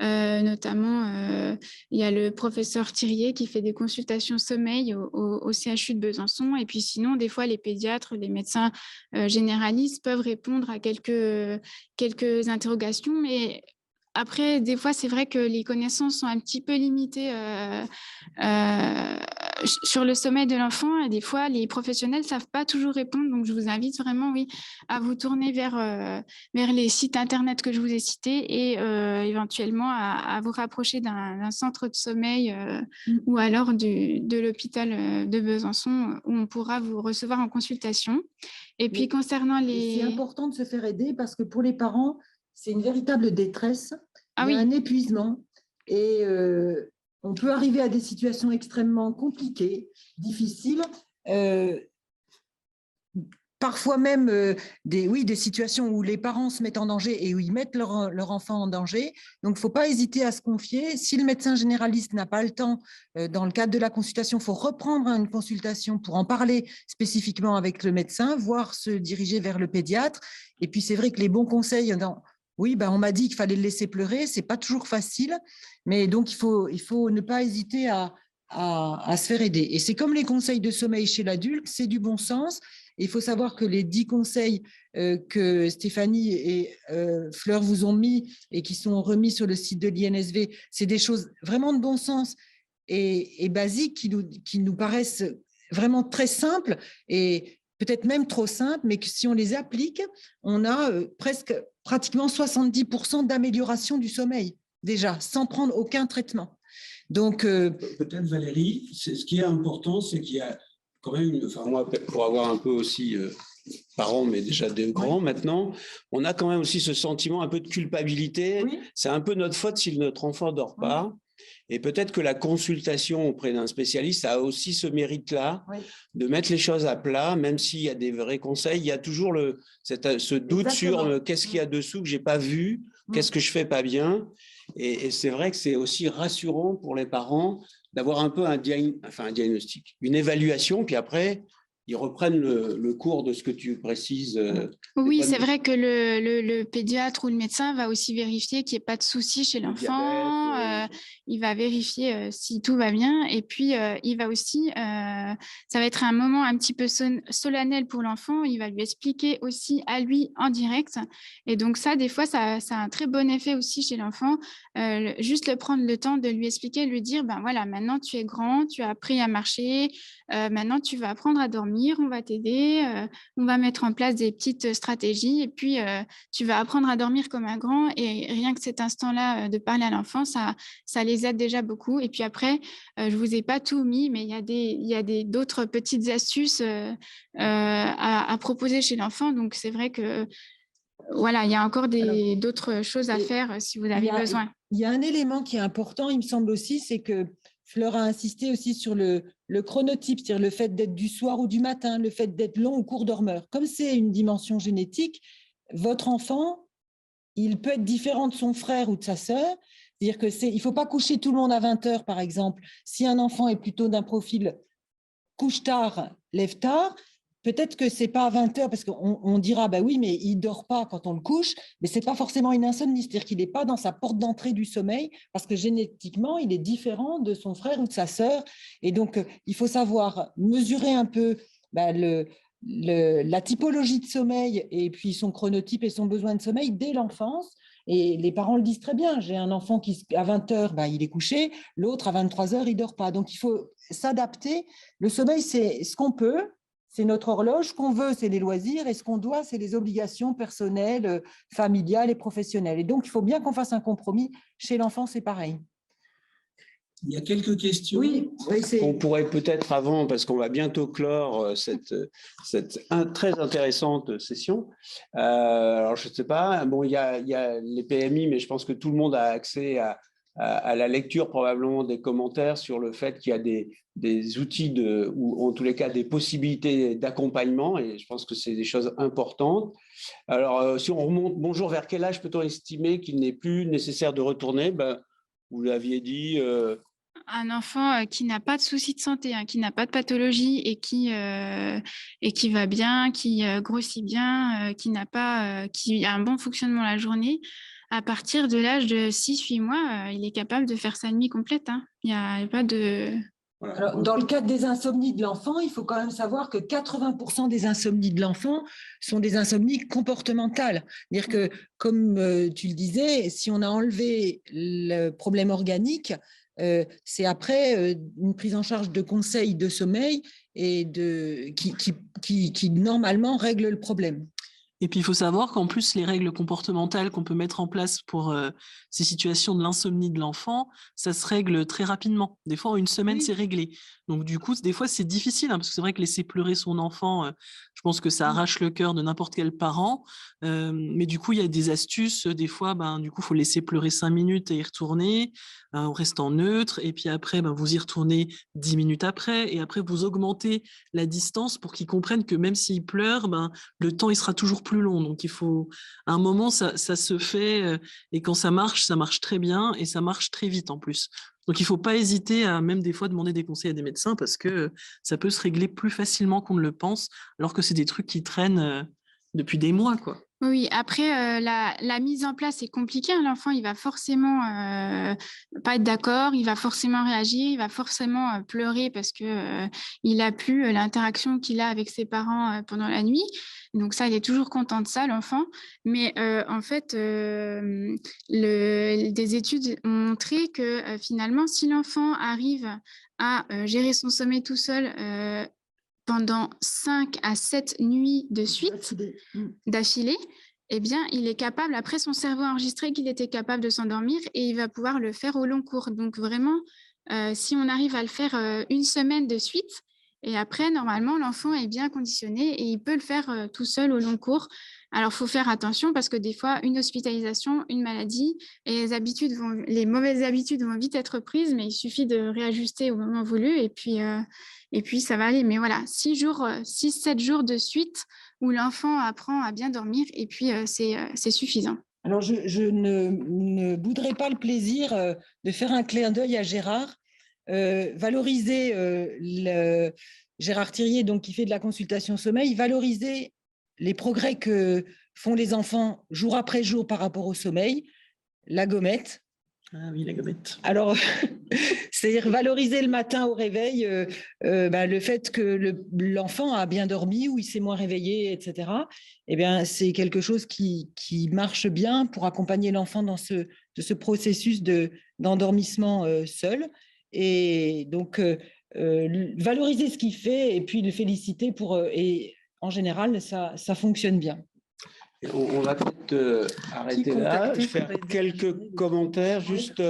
Notamment, il y a le professeur Thirier qui fait des consultations sommeil au CHU de Besançon. Et puis sinon, des fois, les pédiatres, les médecins généralistes peuvent répondre à quelques interrogations. Mais après, des fois, c'est vrai que les connaissances sont un petit peu limitées sur le sommeil de l'enfant. Et des fois, les professionnels ne savent pas toujours répondre. Donc, je vous invite vraiment, à vous tourner vers les sites Internet que je vous ai cités et éventuellement à vous rapprocher d'un centre de sommeil ou alors de l'hôpital de Besançon où on pourra vous recevoir en consultation. Et puis, concernant les... C'est important de se faire aider parce que pour les parents, c'est une véritable détresse, il y a un épuisement et on peut arriver à des situations extrêmement compliquées, difficiles, parfois même des situations où les parents se mettent en danger et où ils mettent leur enfant en danger. Donc, il ne faut pas hésiter à se confier. Si le médecin généraliste n'a pas le temps, dans le cadre de la consultation, il faut reprendre une consultation pour en parler spécifiquement avec le médecin, voire se diriger vers le pédiatre. Et puis, c'est vrai que les bons conseils... on m'a dit qu'il fallait le laisser pleurer, ce n'est pas toujours facile, mais donc il faut ne pas hésiter à se faire aider. Et c'est comme les conseils de sommeil chez l'adulte, c'est du bon sens. Il faut savoir que les 10 conseils que Stéphanie et Fleur vous ont mis et qui sont remis sur le site de l'INSV, c'est des choses vraiment de bon sens et basiques qui nous paraissent vraiment très simples et peut-être même trop simples, mais que si on les applique, on a pratiquement 70% d'amélioration du sommeil, déjà, sans prendre aucun traitement. Donc, peut-être Valérie, ce qui est important, c'est qu'il y a quand même, moi, pour avoir un peu aussi parents, mais déjà des grands maintenant, on a quand même aussi ce sentiment un peu de culpabilité. Oui. C'est un peu notre faute si notre enfant ne dort pas. Et peut-être que la consultation auprès d'un spécialiste a aussi ce mérite-là, de mettre les choses à plat, même s'il y a des vrais conseils, il y a toujours ce doute sur qu'est-ce qu'il y a dessous que je n'ai pas vu, qu'est-ce que je ne fais pas bien. Et c'est vrai que c'est aussi rassurant pour les parents d'avoir un peu un diagnostic, une évaluation, puis après, ils reprennent le cours de ce que tu précises. Oui, c'est vrai que le pédiatre ou le médecin va aussi vérifier qu'il n'y ait pas de soucis chez l'enfant. il va vérifier si tout va bien. Et puis, il va aussi, ça va être un moment un petit peu solennel pour l'enfant. Il va lui expliquer aussi à lui en direct. Et donc ça, des fois, ça a un très bon effet aussi chez l'enfant. Juste prendre le temps de lui expliquer, lui dire, ben voilà, maintenant tu es grand, tu as appris à marcher, maintenant tu vas apprendre à dormir, on va t'aider, on va mettre en place des petites stratégies et puis tu vas apprendre à dormir comme un grand. Et rien que cet instant-là de parler à l'enfant, ça les aide déjà beaucoup. Et puis après, je vous ai pas tout mis, mais il y a d'autres petites astuces à proposer chez l'enfant. Donc c'est vrai que voilà, il y a encore d'autres choses à faire si vous avez besoin. Il y a un élément qui est important, il me semble aussi, c'est que Fleur a insisté aussi sur le chronotype, c'est-à-dire le fait d'être du soir ou du matin, le fait d'être long ou court dormeur. Comme c'est une dimension génétique, votre enfant, il peut être différent de son frère ou de sa sœur. C'est-à-dire qu'il ne faut pas coucher tout le monde à 20 heures, par exemple. Si un enfant est plutôt d'un profil couche tard, lève tard, peut-être que ce n'est pas à 20 heures, parce qu'on dira, bah oui, mais il ne dort pas quand on le couche, mais ce n'est pas forcément une insomnie, c'est-à-dire qu'il n'est pas dans sa porte d'entrée du sommeil, parce que génétiquement, il est différent de son frère ou de sa sœur. Et donc, il faut savoir mesurer un peu la typologie de sommeil et puis son chronotype et son besoin de sommeil dès l'enfance. Et les parents le disent très bien, j'ai un enfant qui, à 20 heures, il est couché, l'autre, à 23 heures, il ne dort pas. Donc, il faut s'adapter. Le sommeil, c'est ce qu'on peut, c'est notre horloge. Ce qu'on veut, c'est les loisirs, et ce qu'on doit, c'est les obligations personnelles, familiales et professionnelles. Et donc, il faut bien qu'on fasse un compromis. Chez l'enfant, c'est pareil. Il y a quelques questions qu'on pourrait peut-être avant, parce qu'on va bientôt clore cette très intéressante session. Alors, je ne sais pas, bon, il y a les PMI, mais je pense que tout le monde a accès à la lecture, probablement des commentaires sur le fait qu'il y a des outils ou en tous les cas des possibilités d'accompagnement, et je pense que c'est des choses importantes. Alors, si on remonte, bonjour, vers quel âge peut-on estimer qu'il n'est plus nécessaire de retourner? Vous l'aviez dit. Un enfant qui n'a pas de soucis de santé, qui n'a pas de pathologie et qui va bien, qui grossit bien, qui a un bon fonctionnement la journée, à partir de l'âge de 6-8 mois, il est capable de faire sa nuit complète. Il n'y a pas de... Alors, dans le cadre des insomnies de l'enfant, il faut quand même savoir que 80% des insomnies de l'enfant sont des insomnies comportementales. C'est-à-dire que, comme tu le disais, si on a enlevé le problème organique, c'est après une prise en charge de conseils de sommeil et qui normalement règle le problème. Et puis, il faut savoir qu'en plus, les règles comportementales qu'on peut mettre en place pour ces situations de l'insomnie de l'enfant, ça se règle très rapidement. Des fois, en une semaine, c'est réglé. Donc, du coup, des fois, c'est difficile, parce que c'est vrai que laisser pleurer son enfant, je pense que ça arrache le cœur de n'importe quel parent. Mais du coup, il y a des astuces. Des fois, du coup, il faut laisser pleurer 5 minutes et y retourner. On reste en neutre. Et puis après, vous y retournez 10 minutes après. Et après, vous augmentez la distance pour qu'ils comprennent que même s'il pleure, le temps, il sera toujours plus long. Donc, il faut, à un moment, ça se fait. Et quand ça marche très bien et ça marche très vite en plus. Donc, il ne faut pas hésiter à même des fois demander des conseils à des médecins parce que ça peut se régler plus facilement qu'on ne le pense, alors que c'est des trucs qui traînent depuis des mois, quoi. Oui, après, la mise en place est compliquée. L'enfant, il va forcément pas être d'accord, il va forcément réagir, il va forcément pleurer parce que il n'a plus l'interaction qu'il a avec ses parents pendant la nuit. Donc ça, il est toujours content de ça, l'enfant. Mais en fait, des études ont montré que finalement, si l'enfant arrive à gérer son sommeil tout seul, pendant 5 à 7 nuits de suite, d'affilée, eh bien, il est capable, après son cerveau a enregistré qu'il était capable de s'endormir et il va pouvoir le faire au long cours. Donc vraiment, si on arrive à le faire une semaine de suite, et après, normalement, l'enfant est bien conditionné et il peut le faire tout seul au long cours. Alors, il faut faire attention parce que des fois, une hospitalisation, une maladie, et les mauvaises habitudes vont vite être prises, mais il suffit de réajuster au moment voulu et puis ça va aller. Mais voilà, 6-7 jours de suite où l'enfant apprend à bien dormir et puis c'est suffisant. Alors, je ne bouderai pas le plaisir de faire un clin d'œil à Gérard. Valoriser Gérard Thirier, donc, qui fait de la consultation sommeil, valoriser les progrès que font les enfants jour après jour par rapport au sommeil, la gommette, Ah oui, la gommette. Alors, c'est-à-dire valoriser le matin au réveil le fait que l'enfant a bien dormi ou il s'est moins réveillé, etc. Eh bien, c'est quelque chose qui marche bien pour accompagner l'enfant dans ce processus d'endormissement seul. Et donc, valoriser ce qu'il fait et puis le féliciter et en général, ça fonctionne bien. On va peut-être arrêter là. Je vais faire quelques commentaires. Juste,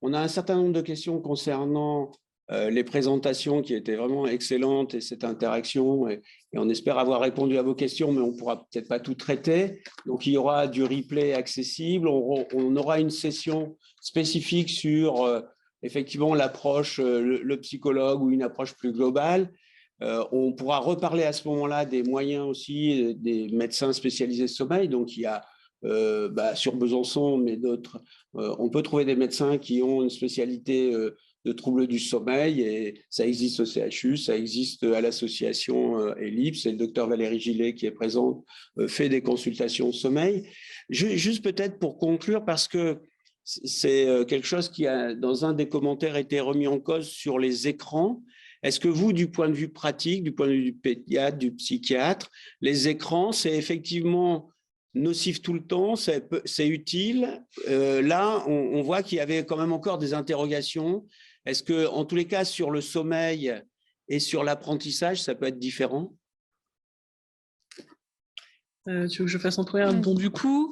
on a un certain nombre de questions concernant les présentations qui étaient vraiment excellentes et cette interaction. Et on espère avoir répondu à vos questions, mais on ne pourra peut-être pas tout traiter. Donc, il y aura du replay accessible. On aura une session spécifique sur effectivement l'approche, le psychologue ou une approche plus globale. On pourra reparler à ce moment-là des moyens aussi des médecins spécialisés sommeil. Donc, il y a sur Besançon, mais d'autres, on peut trouver des médecins qui ont une spécialité de troubles du sommeil et ça existe au CHU, ça existe à l'association Ellipse et le docteur Valérie Gillet qui est présente fait des consultations sommeil. Juste peut-être pour conclure, parce que c'est quelque chose qui a, dans un des commentaires, été remis en cause sur les écrans. Est-ce que vous, du point de vue pratique, du point de vue du pédiatre, du psychiatre, les écrans, c'est effectivement nocif tout le temps, c'est utile? Là, on voit qu'il y avait quand même encore des interrogations. Est-ce que, en tous les cas, sur le sommeil et sur l'apprentissage, ça peut être différent? Tu veux que je fasse en première? Bon, du coup,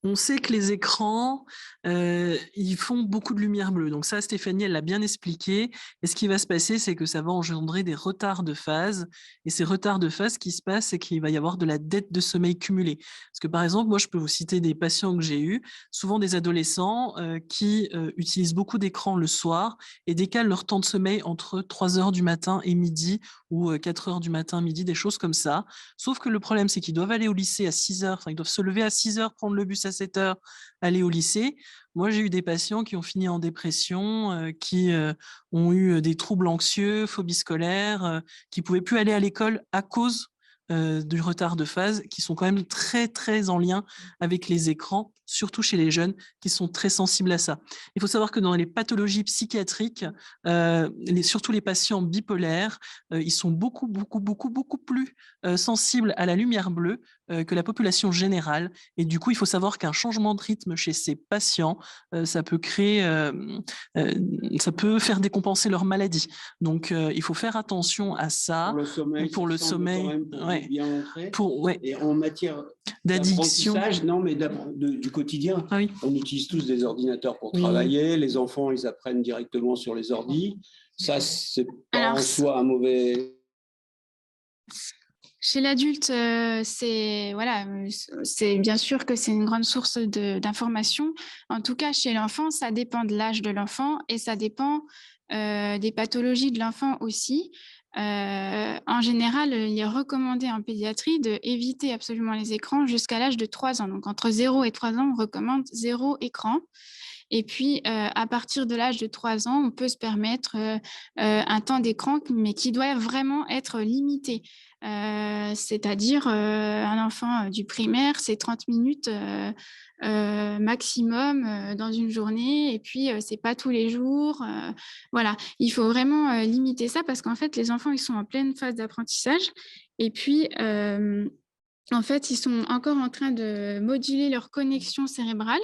on sait que les écrans, ils font beaucoup de lumière bleue. Donc ça, Stéphanie, elle l'a bien expliqué. Et ce qui va se passer, c'est que ça va engendrer des retards de phase. Et ces retards de phase, ce qui se passe, c'est qu'il va y avoir de la dette de sommeil cumulée. Parce que par exemple, moi, je peux vous citer des patients que j'ai eus, souvent des adolescents qui utilisent beaucoup d'écrans le soir et décalent leur temps de sommeil entre 3h du matin et midi ou 4h du matin, midi, des choses comme ça. Sauf que le problème, c'est qu'ils doivent aller au lycée à 6h, enfin, ils doivent se lever à 6h, prendre le bus à 7h, aller au lycée. Moi, j'ai eu des patients qui ont fini en dépression, qui ont eu des troubles anxieux, phobie scolaire, qui ne pouvaient plus aller à l'école à cause du retard de phase, qui sont quand même très, très en lien avec les écrans, surtout chez les jeunes qui sont très sensibles à ça. Il faut savoir que dans les pathologies psychiatriques, surtout les patients bipolaires, ils sont beaucoup plus sensibles à la lumière bleue que la population générale. Et du coup, il faut savoir qu'un changement de rythme chez ces patients, ça peut créer, ça peut faire décompenser leur maladie. Donc, il faut faire attention à ça. Pour le sommeil, ouais. Et en matière d'addiction, non, mais du quotidien, on utilise tous des ordinateurs pour travailler. Les enfants, ils apprennent directement sur les ordis. Ça, c'est pas en soi un mauvais... Chez l'adulte, c'est bien sûr que c'est une grande source d'information. En tout cas, chez l'enfant, ça dépend de l'âge de l'enfant et ça dépend des pathologies de l'enfant aussi. En général, il est recommandé en pédiatrie d'éviter absolument les écrans jusqu'à l'âge de 3 ans. Donc, entre 0 et 3 ans, on recommande 0 écran. Et puis, à partir de l'âge de 3 ans, on peut se permettre un temps d'écran, mais qui doit vraiment être limité. C'est-à-dire, un enfant du primaire, c'est 30 minutes maximum dans une journée. Et puis, c'est pas tous les jours. Voilà, il faut vraiment limiter ça parce qu'en fait, les enfants, ils sont en pleine phase d'apprentissage. Et puis... en fait, ils sont encore en train de moduler leur connexion cérébrale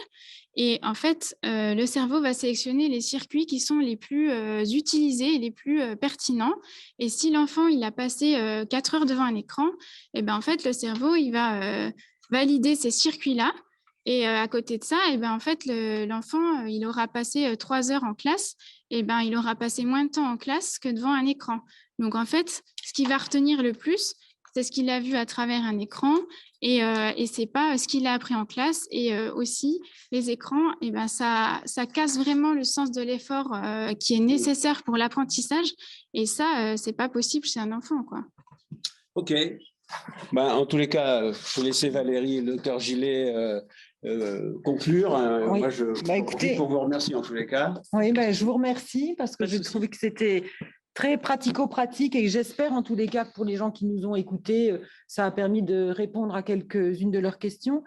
et en fait, le cerveau va sélectionner les circuits qui sont les plus utilisés et les plus pertinents. Et si l'enfant il a passé 4 heures devant un écran, et ben en fait, le cerveau il va valider ces circuits-là. Et à côté de ça, et ben en fait, l'enfant il aura passé 3 heures en classe, et ben il aura passé moins de temps en classe que devant un écran. Donc en fait, ce qui va retenir le plus, c'est ce qu'il a vu à travers un écran et c'est pas ce qu'il a appris en classe. Et aussi, les écrans, et ben ça casse vraiment le sens de l'effort qui est nécessaire pour l'apprentissage. Et ça, c'est pas possible chez un enfant, quoi. OK. En tous les cas, je vais laisser Valérie et le docteur Gillet conclure. Oui. Moi, je profite pour vous remercier en tous les cas. Oui, je vous remercie parce que je trouvais que c'était très pratico-pratique et j'espère en tous les cas que pour les gens qui nous ont écoutés, ça a permis de répondre à quelques-unes de leurs questions.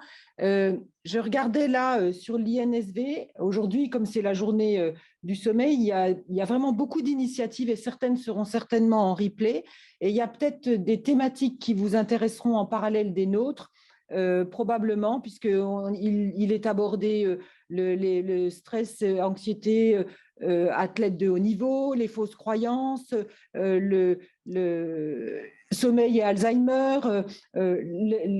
je regardais là sur l'INSV, aujourd'hui, comme c'est la journée du sommeil, il y a vraiment beaucoup d'initiatives et certaines seront certainement en replay. Et il y a peut-être des thématiques qui vous intéresseront en parallèle des nôtres, probablement, puisqu'il est abordé le stress, anxiété, athlètes de haut niveau, les fausses croyances, le sommeil et Alzheimer,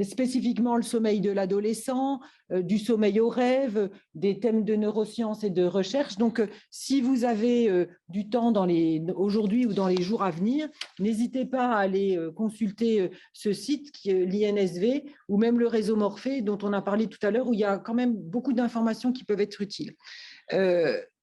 spécifiquement le sommeil de l'adolescent, du sommeil au rêve, des thèmes de neurosciences et de recherche. Donc, si vous avez du temps aujourd'hui ou dans les jours à venir, n'hésitez pas à aller consulter ce site, qui est l'INSV, ou même le réseau Morphée, dont on a parlé tout à l'heure, où il y a quand même beaucoup d'informations qui peuvent être utiles.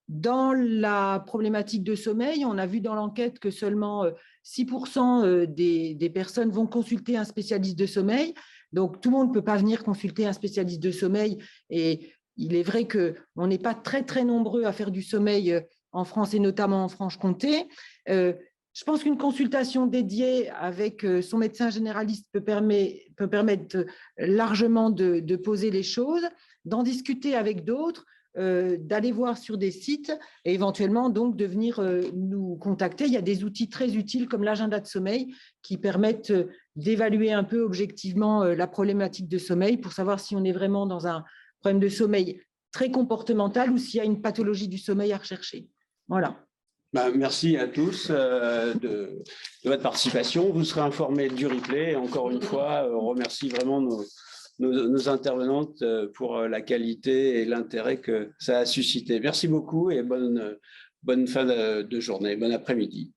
Dans la problématique de sommeil, on a vu dans l'enquête que seulement 6% des personnes vont consulter un spécialiste de sommeil. Donc, tout le monde ne peut pas venir consulter un spécialiste de sommeil. Et il est vrai qu'on n'est pas très, très nombreux à faire du sommeil en France et notamment en Franche-Comté. Je pense qu'une consultation dédiée avec son médecin généraliste peut permettre largement de poser les choses, d'en discuter avec d'autres, d'aller voir sur des sites et éventuellement donc de venir nous contacter. Il y a des outils très utiles comme l'agenda de sommeil qui permettent d'évaluer un peu objectivement la problématique de sommeil pour savoir si on est vraiment dans un problème de sommeil très comportemental ou s'il y a une pathologie du sommeil à rechercher. Voilà. Merci à tous de votre participation. Vous serez informés du replay. Et encore une fois, on remercie vraiment nos intervenantes pour la qualité et l'intérêt que ça a suscité. Merci beaucoup et bonne fin de journée, bon après-midi.